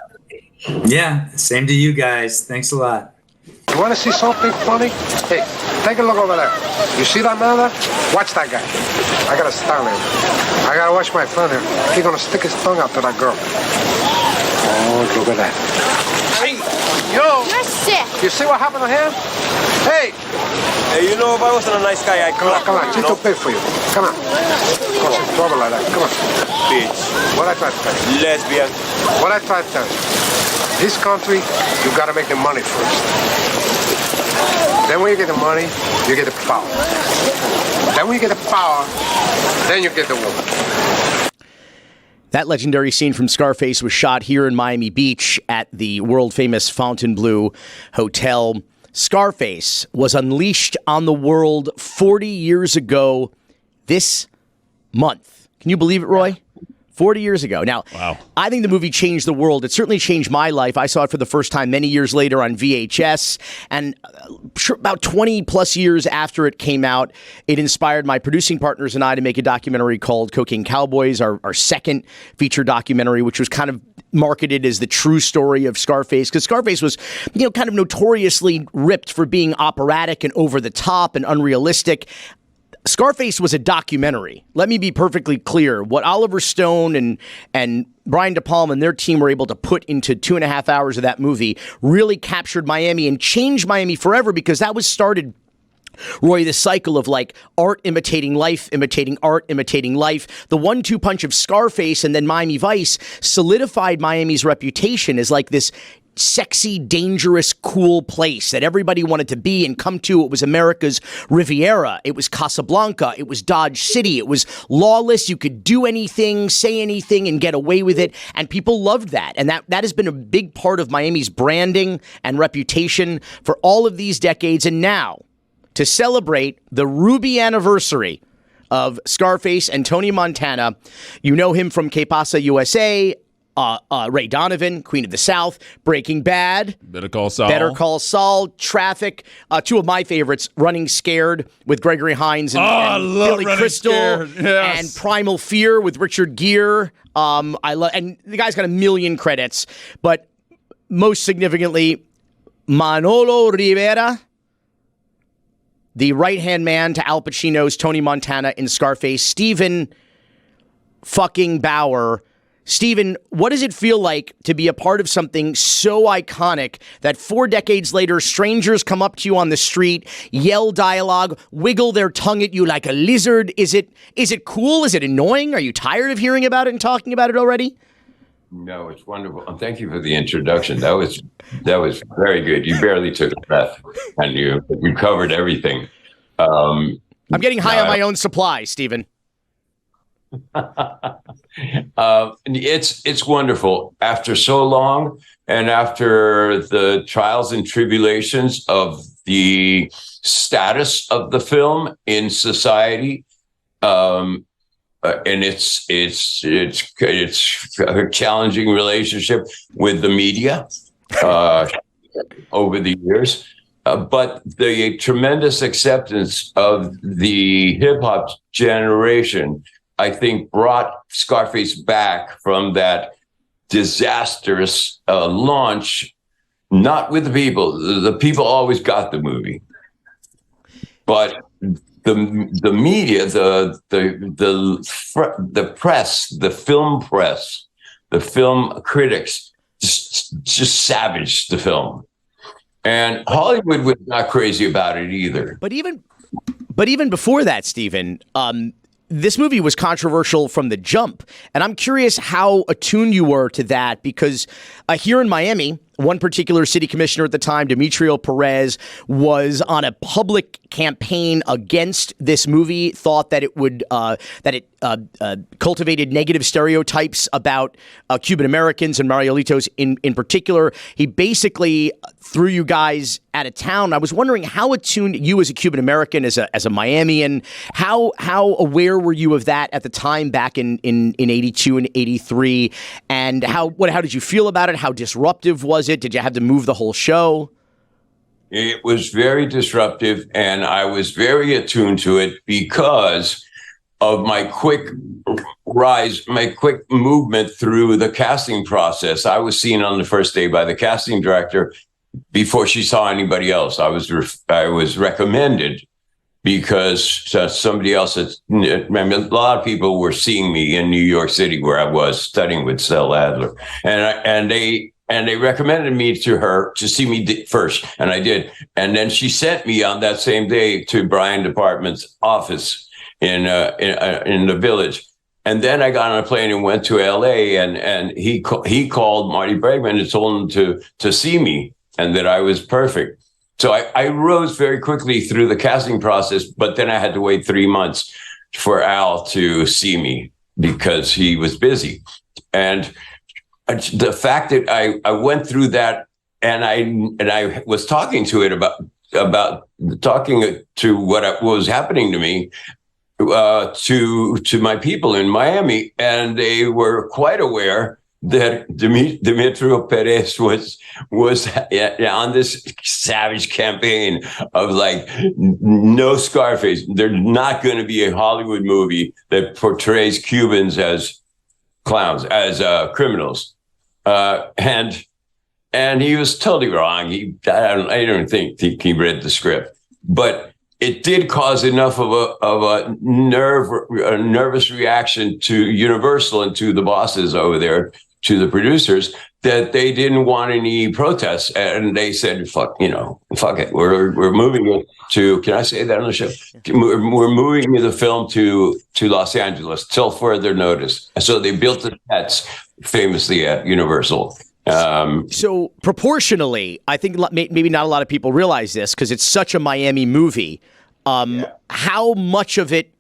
Yeah, same to you guys. Thanks a lot. You want to see something funny? Hey, take a look over there. You see that man there? Watch that guy. I got to stand him. I got to watch my friend here. He's going to stick his tongue out to that girl. Oh, look at that. Hey, yo. You're sick. You see what happened to him? Hey. Hey, if I wasn't a nice guy, I'd come on. She's too big for you. Come on. Cause she's trouble like that. Come on. Bitch. What I try to tell you? Lesbian. What I try to tell you? This country, you got to make the money first. Then when you get the money, you get the power. Then when you get the power, then you get the woman. That legendary scene from Scarface was shot here in Miami Beach at the world-famous Fontainebleau Hotel. Scarface was unleashed on the world 40 years ago this month. Can you believe it, Roy? 40 years ago. Now, wow. I think the movie changed the world. It certainly changed my life. I saw it for the first time many years later on VHS, and about 20 plus years after it came out, it inspired my producing partners and I to make a documentary called Cocaine Cowboys, our second feature documentary, which was kind of marketed as the true story of Scarface, because Scarface was, kind of notoriously ripped for being operatic and over the top and unrealistic. Scarface was a documentary. Let me be perfectly clear. What Oliver Stone and Brian De Palma and their team were able to put into 2.5 hours of that movie really captured Miami and changed Miami forever, because that was started, Roy, the cycle of like art imitating life, imitating art, imitating life. The 1-2 punch of Scarface and then Miami Vice solidified Miami's reputation as like this sexy, dangerous, cool place that everybody wanted to be and come to. It was America's Riviera. It was Casablanca. It was Dodge City. It was lawless. You could do anything, say anything, and get away with it. And people loved that. And that has been a big part of Miami's branding and reputation for all of these decades. And now, to celebrate the Ruby anniversary of Scarface and Tony Montana, you know him from Que Pasa USA, Ray Donovan, Queen of the South, Breaking Bad, Better Call Saul, Traffic, two of my favorites, Running Scared with Gregory Hines and Billy Crystal, yes. and Primal Fear with Richard Gere. And the guy's got a million credits, but most significantly, Manolo Rivera, the right-hand man to Al Pacino's Tony Montana in Scarface, Steven fucking Bauer. Steven, what does it feel like to be a part of something so iconic that 4 decades later, strangers come up to you on the street, yell dialogue, wiggle their tongue at you like a lizard? Is it cool? Is it annoying? Are you tired of hearing about it and talking about it already? No, it's wonderful. And thank you for the introduction. That was very good. You barely took a breath, and you covered everything. I'm getting high on my own supply, Steven. It's wonderful. After so long, and after the trials and tribulations of the status of the film in society, and it's a challenging relationship with the media over the years. But the tremendous acceptance of the hip hop generation, I think, brought Scarface back from that disastrous launch, not with the people. The people always got the movie, but the media, the press, the film critics just savaged the film, and Hollywood was not crazy about it either. But even before that, Steven, this movie was controversial from the jump, and I'm curious how attuned you were to that, because here in Miami, one particular city commissioner at the time, Demetrio Perez, was on a public campaign against this movie, thought that it would cultivated negative stereotypes about Cuban Americans and Marielitos in particular. He basically threw you guys out of town. I was wondering how attuned you, as a Cuban American, as a Miamian, how aware were you of that at the time back in 82 and 83, and how did you feel about it? How disruptive was it? Did you have to move the whole show? It was very disruptive, and I was very attuned to it because of my quick movement through the casting process. I was seen on the first day by the casting director before she saw anybody else. I was recommended because somebody else a lot of people were seeing me in New York City, where I was studying with Sel Adler, and they recommended me to her to see me first, and I did. And then she sent me on that same day to Brian DePartment's office in the Village. And then I got on a plane and went to LA, and he called Marty Bregman and told him to see me and that I was perfect. So I rose very quickly through the casting process, but then I had to wait 3 months for Al to see me because he was busy. And the fact that I went through that, and I was talking to it about talking to what was happening to me to my people in Miami, and they were quite aware that Demetrio Perez was on this savage campaign of like, no Scarface. There's not going to be a Hollywood movie that portrays Cubans as clowns, as criminals. And he was totally wrong. I don't think he read the script, but it did cause enough of a nervous reaction to Universal and to the bosses over there, to the producers, that they didn't want any protests, and they said, fuck it. We're moving it to, can I say that on the show? We're moving the film to Los Angeles till further notice. So they built the sets famously at Universal So proportionally, I think maybe not a lot of people realize this because it's such a Miami movie. How much of it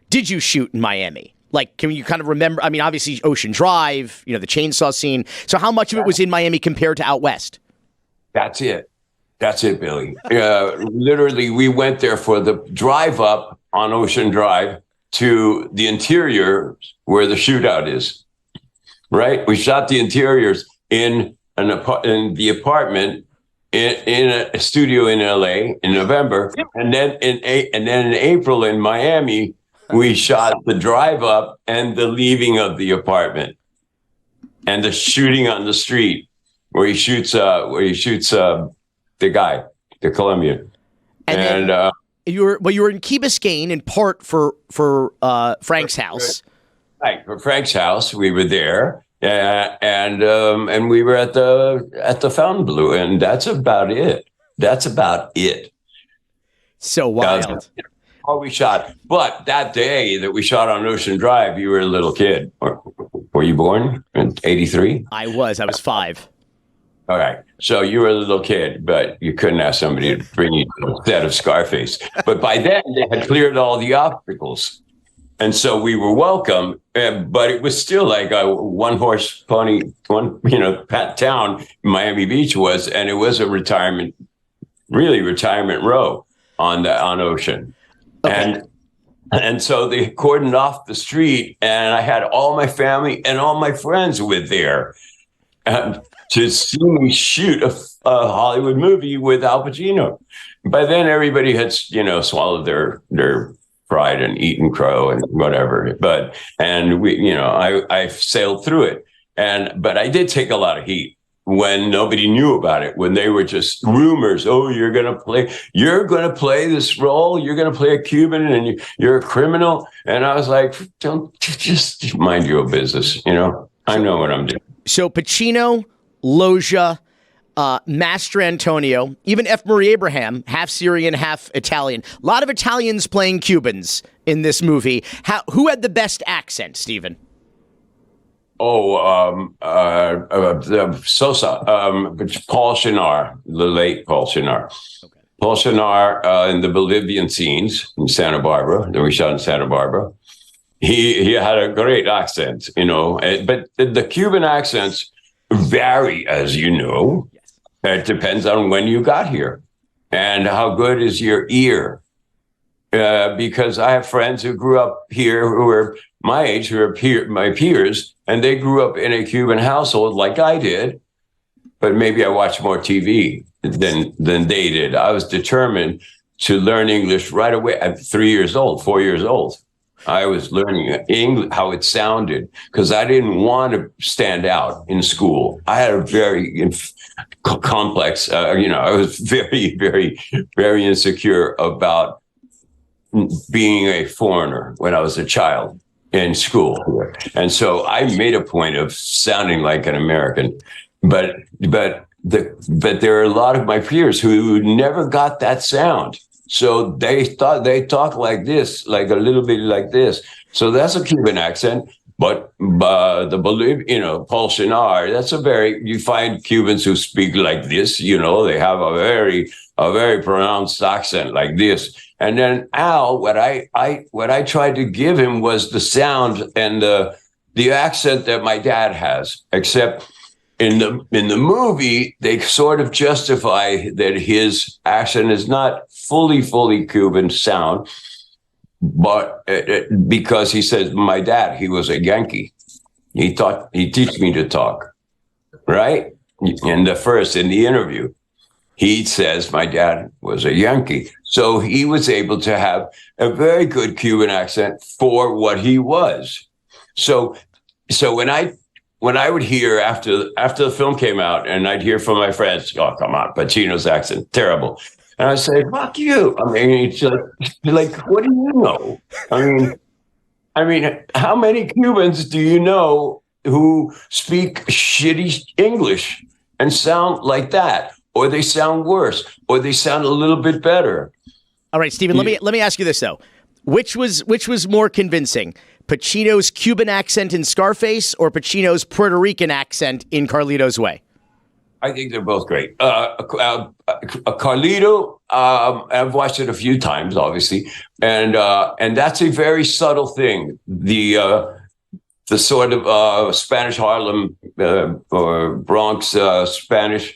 did you shoot in Miami? Like, can you kind of remember? I mean, obviously Ocean Drive, the chainsaw scene. So how much of it was in Miami compared to out west? That's it. That's it, Billy. Literally, we went there for the drive up on Ocean Drive to the interior where the shootout is. Right? We shot the interiors in the apartment in a studio in LA in November, and then in April in Miami we shot the drive up and the leaving of the apartment and the shooting on the street where he shoots the guy, the Colombian. And you were in Key Biscayne in part for Frank's house. Right, for Frank's house, we were there. And we were at the Fontainebleau, and that's about it. So wild. All we shot. But that day that we shot on Ocean Drive, you were a little kid. Were you born in 83? I was 5. All right. So you were a little kid, but you couldn't ask somebody to bring you to a set of Scarface. But by then, they had cleared all the obstacles. And so we were welcome, but it was still like a one-horse pony, town Miami Beach was, and it was a retirement row on Ocean. Okay. And so they cordoned off the street, and I had all my family and all my friends with there to see me shoot a Hollywood movie with Al Pacino. By then, everybody had, swallowed their pride and eaten crow and whatever. I sailed through it. But I did take a lot of heat when nobody knew about it, when they were just rumors. Oh, you're going to play this role. You're going to play a Cuban and you're a criminal. And I was like, don't just mind your business. I know what I'm doing. So Pacino, Loggia, Master Antonio, even F. Murray Abraham, half Syrian, half Italian. A lot of Italians playing Cubans in this movie. Who had the best accent, Steven? Sosa, Paul Shinar, the late Paul Shinar. Okay. Paul Shinar in the Bolivian scenes in Santa Barbara, that we shot in Santa Barbara. He had a great accent, but the Cuban accents vary, as you know. It depends on when you got here and how good is your ear. Because I have friends who grew up here who are my age, who are my peers, and they grew up in a Cuban household like I did. But maybe I watched more TV than they did. I was determined to learn English right away at 4 years old. I was learning English, how it sounded, because I didn't want to stand out in school. I had a very complex, I was very, very, very insecure about being a foreigner when I was a child in school. And so I made a point of sounding like an American, but there are a lot of my peers who never got that sound. So they thought they talk like this, like a little bit like this. So that's a Cuban accent. But the Bolivian, Paul Shinar, you find Cubans who speak like this, they have a very pronounced accent like this. And then Al, what I tried to give him was the sound and the accent that my dad has, except in the movie, they sort of justify that his accent is not fully Cuban sound, but because he says, my dad, he was a Yankee. He taught me to talk, right? In the interview, he says my dad was a Yankee. So he was able to have a very good Cuban accent for what he was. So when I would hear after the film came out, and I'd hear from my friends, oh, come on, Pacino's accent, terrible. And I say, fuck you. I mean, it's like, what do you know? I mean, how many Cubans do you know who speak shitty English and sound like that? Or they sound worse, or they sound a little bit better. All right, Steven, let me ask you this, though. Which was more convincing? Pacino's Cuban accent in Scarface or Pacino's Puerto Rican accent in Carlito's Way? I think they're both great. Carlito, I've watched it a few times, obviously, and that's a very subtle thing. The sort of Spanish Harlem or Bronx Spanish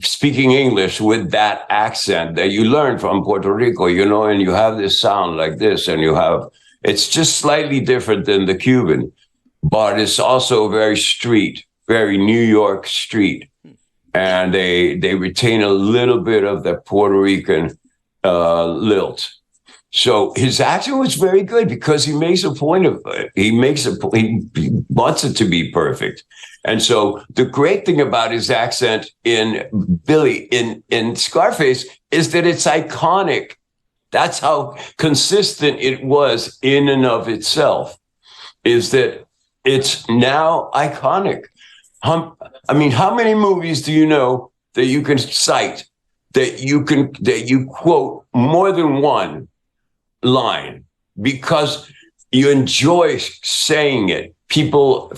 speaking English with that accent that you learn from Puerto Rico, and you have this sound like this, and it's just slightly different than the Cuban, but it's also very street. Very New York street, and they retain a little bit of the Puerto Rican lilt. So his accent was very good because he makes a point of it. He wants it to be perfect. And so the great thing about his accent in Scarface is that it's iconic. That's how consistent it was in and of itself, is that it's now iconic. How many movies do you know that you can cite that you quote more than one line because you enjoy saying it? People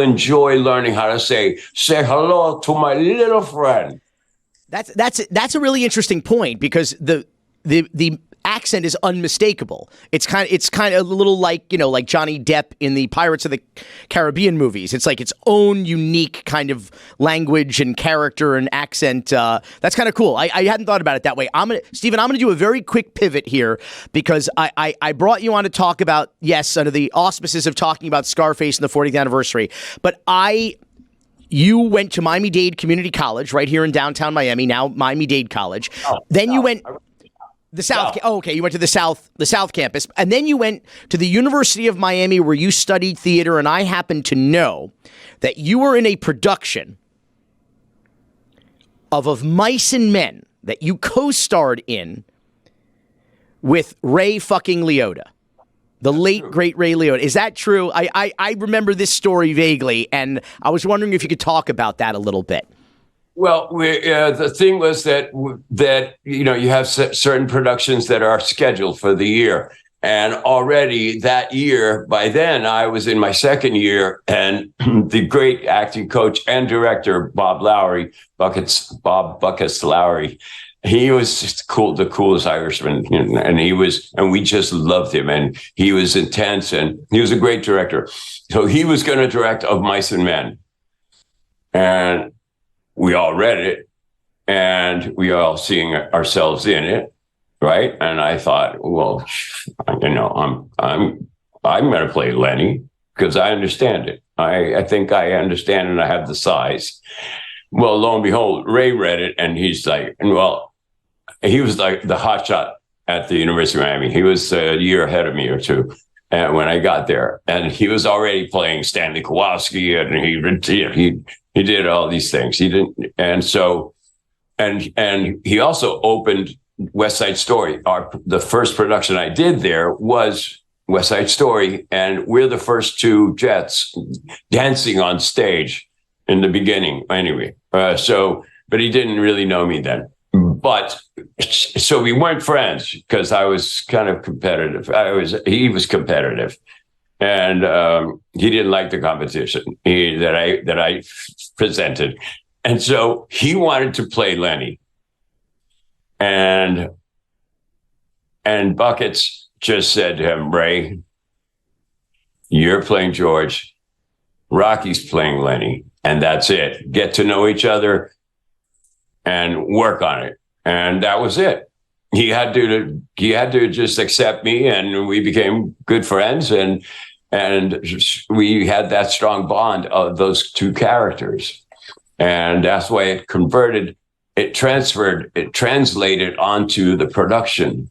enjoy learning how to say hello to my little friend. That's a really interesting point because the accent is unmistakable. It's kind of a little like Johnny Depp in the Pirates of the Caribbean movies. It's like its own unique kind of language and character and accent. That's kind of cool. I hadn't thought about it that way. Steven, I'm gonna do a very quick pivot here because I brought you on to talk about, yes, under the auspices of talking about Scarface and the 40th anniversary, but you went to Miami Dade Community College right here in downtown Miami, now Miami Dade College. Then you went the South. Oh, okay. You went to the South campus, and then you went to the University of Miami where you studied theater. And I happen to know that you were in a production of Mice and Men that you co-starred in with Ray fucking Liotta, the late great Ray Liotta. Is that true? I remember this story vaguely, and I was wondering if you could talk about that a little bit. Well, the thing was that you have certain productions that are scheduled for the year. And already that year, by then, I was in my second year, and the great acting coach and director, Bob Buckets Lowry, he was just the coolest Irishman, and we just loved him, and he was intense, and he was a great director. So he was going to direct Of Mice and Men. And we all read it, and we all seeing ourselves in it, right? And I thought, well, I'm going to play Lenny because I understand it. I think I understand, and I have the size. Well, lo and behold, Ray read it, and he's like, he was like the hotshot at the University of Miami. He was a year ahead of me or two. And when I got there, and he was already playing Stanley Kowalski, and he did all these things. He didn't, and he also opened West Side Story. The first production I did there was West Side Story, and we're the first two Jets dancing on stage in the beginning. Anyway, but he didn't really know me then. But so we weren't friends because I was kind of competitive. He was competitive. And he didn't like the competition that I presented. And so he wanted to play Lenny. And Buckets just said to him, Ray, you're playing George, Rocky's playing Lenny, and that's it. Get to know each other and work on it. And that was it. He had to just accept me, and we became good friends, and we had that strong bond of those two characters. And that's why it translated onto the production,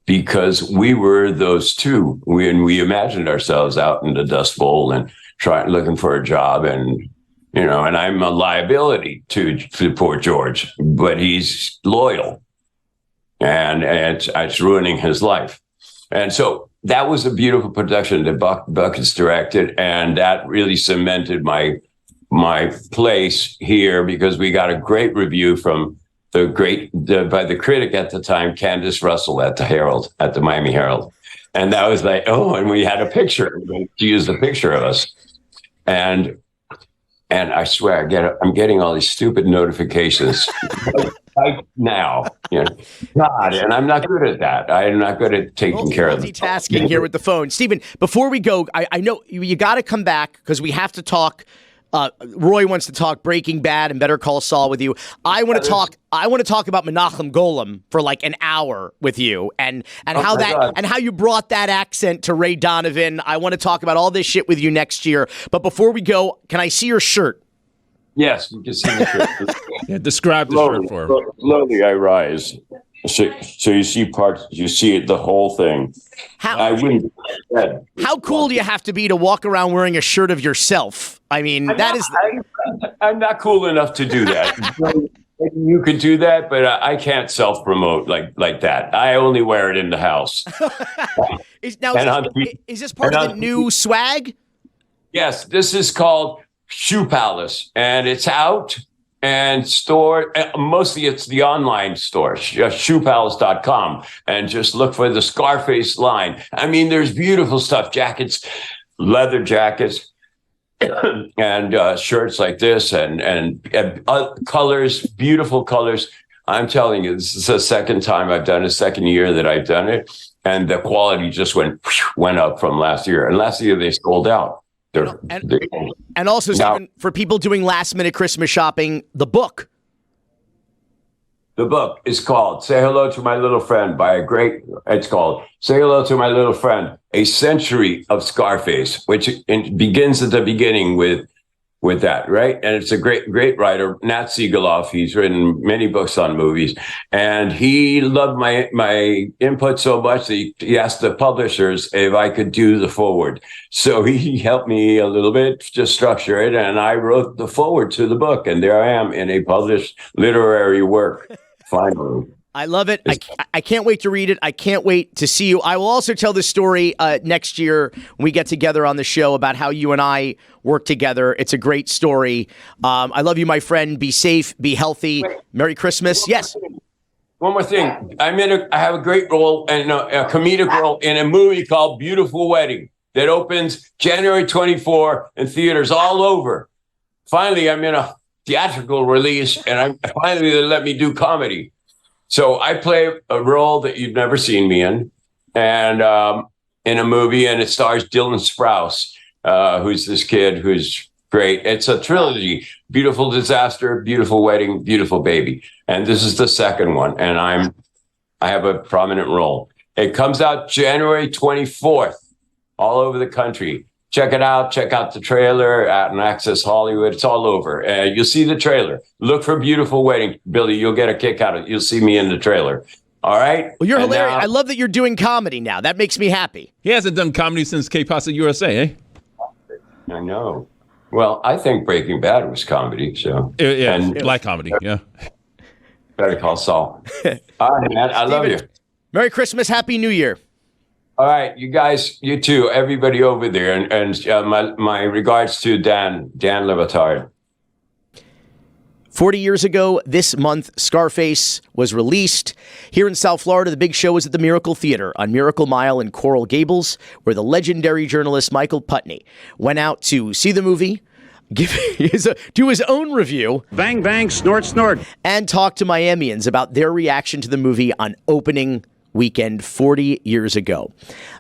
because we were those two. We imagined ourselves out in the Dust Bowl and looking for a job, and I'm a liability to poor George, but he's loyal, and it's ruining his life. And so that was a beautiful production that Buckets directed, and that really cemented my place here, because we got a great review from by the critic at the time, Candace Russell at the Miami Herald. And that was like, and we had a picture. She used a picture of us. And And I swear, I'm getting all these stupid notifications right now. God, and I'm not good at that. I'm not good at taking care of multitasking here with the phone. Steven, before we go, I know you got to come back because we have to talk. Roy wants to talk Breaking Bad and Better Call Saul with you. I want to talk about Menachem Golem for like an hour with you, and how you brought that accent to Ray Donovan. I want to talk about all this shit with you next year. But before we go, can I see your shirt? Yes, you can see the shirt. Yeah, describe the shirt for him. Slowly I rise. So you see parts, you see the whole thing. How cool do you have to be to walk around wearing a shirt of yourself? I mean, I'm not cool enough to do that. You could do that, but I can't self-promote like that. I only wear it in the house. Is this part of the new swag? Yes, this is called Shoe Palace, and it's out and stored. Mostly it's the online store, shoepalace.com, and just look for the Scarface line. I mean, there's beautiful stuff, jackets, leather jackets, and shirts like this, and colors, beautiful colors. I'm telling you, this is the second time I've done it, second year that I've done it, and the quality just went up from last year. And last year they sold out. And also, Steven, for people doing last-minute Christmas shopping, the book. The book is called Say Hello to My Little Friend it's called Say Hello to My Little Friend, A Century of Scarface, which begins at the beginning with that, right? And it's a great writer, Nat Segeloff. He's written many books on movies, and he loved my input so much that he asked the publishers if I could do the foreword. So he helped me a little bit to structure it, and I wrote the foreword to the book, and there I am in a published literary work, finally. I love it. I can't wait to read it. I can't wait to see you. I will also tell this story next year when we get together on the show about how you and I work together. It's a great story. I love you, my friend. Be safe. Be healthy. Merry Christmas. Yes. One more thing. I have a great role and a comedic role in a movie called Beautiful Wedding that opens January 24 in theaters all over. Finally, I'm in a theatrical release, and finally they let me do comedy. So I play a role that you've never seen me in, and in a movie, and it stars Dylan Sprouse, who's this kid who's great. It's a trilogy: Beautiful Disaster, Beautiful Wedding, Beautiful Baby, and this is the second one. And I have a prominent role. It comes out January 24th, all over the country. Check it out. Check out the trailer at Access Hollywood. It's all over. You'll see the trailer. Look for Beautiful Wedding. Billy, you'll get a kick out of it. You'll see me in the trailer. All right? Well, you're hilarious. I love that you're doing comedy now. That makes me happy. He hasn't done comedy since K-Pasa USA, eh? I know. Well, I think Breaking Bad was comedy. So yeah, and black comedy, yeah. Better Call Saul. All right, man. I love you. Merry Christmas. Happy New Year. All right, you guys, you too, everybody over there, and my regards to Dan LeBatard. 40 years ago this month, Scarface was released. Here in South Florida, the big show was at the Miracle Theater on Miracle Mile in Coral Gables, where the legendary journalist Michael Putney went out to see the movie, do his own review. Bang, bang, snort, snort. And talk to Miamians about their reaction to the movie on opening weekend 40 years ago.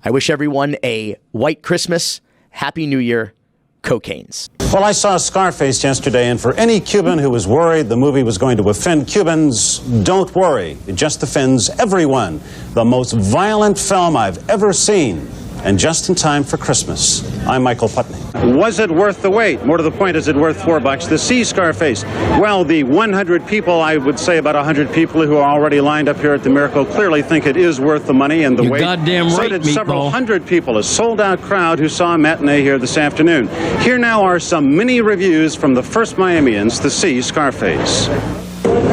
I wish everyone a white Christmas, Happy New Year, Cocaines. Well, I saw Scarface yesterday, and for any Cuban who was worried the movie was going to offend Cubans, don't worry. It just offends everyone. The most violent film I've ever seen, and just in time for Christmas. I'm Michael Putney. Was it worth the wait? More to the point, is it worth $4 to see Scarface? Well, the 100 people, I would say about 100 people who are already lined up here at the Miracle clearly think it is worth the money and the wait. Goddamn so right, did meatball. Several hundred people, a sold-out crowd who saw a matinee here this afternoon. Here now are some mini reviews from the first Miamians to see Scarface.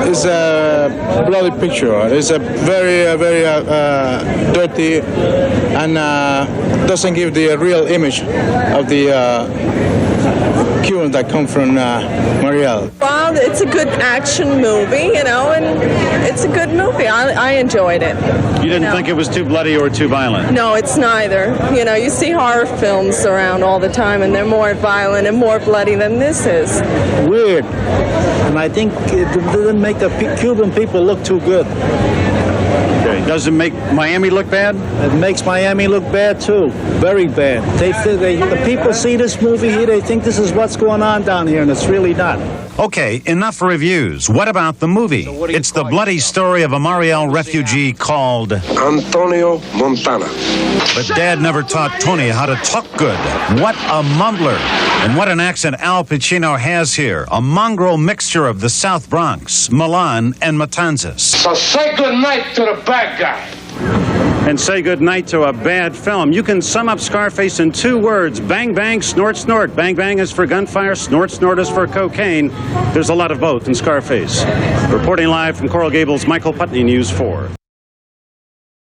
It's a bloody picture. It's a very dirty and doesn't give the real image of the Cubans that come from Mariel. Well, it's a good action movie, you know, and it's a good movie. I enjoyed it. You didn't think it was too bloody or too violent? No, it's neither. You know, you see horror films around all the time, and they're more violent and more bloody than this is. Weird. And I think it didn't make the Cuban people look too good. Okay. Does it make Miami look bad? It makes Miami look bad, too. Very bad. The people see this movie here, they think this is what's going on down here, and it's really not. Okay, enough reviews. What about the movie? It's the bloody story of a Mariel refugee called Antonio Montana. But Dad never taught Tony how to talk good. What a mumbler. And what an accent Al Pacino has here. A mongrel mixture of the South Bronx, Milan, and Matanzas. So say good night to the bad guy. And say goodnight to a bad film. You can sum up Scarface in 2 words. Bang, bang, snort, snort. Bang, bang is for gunfire. Snort, snort is for cocaine. There's a lot of both in Scarface. Reporting live from Coral Gables, Michael Putney, News 4.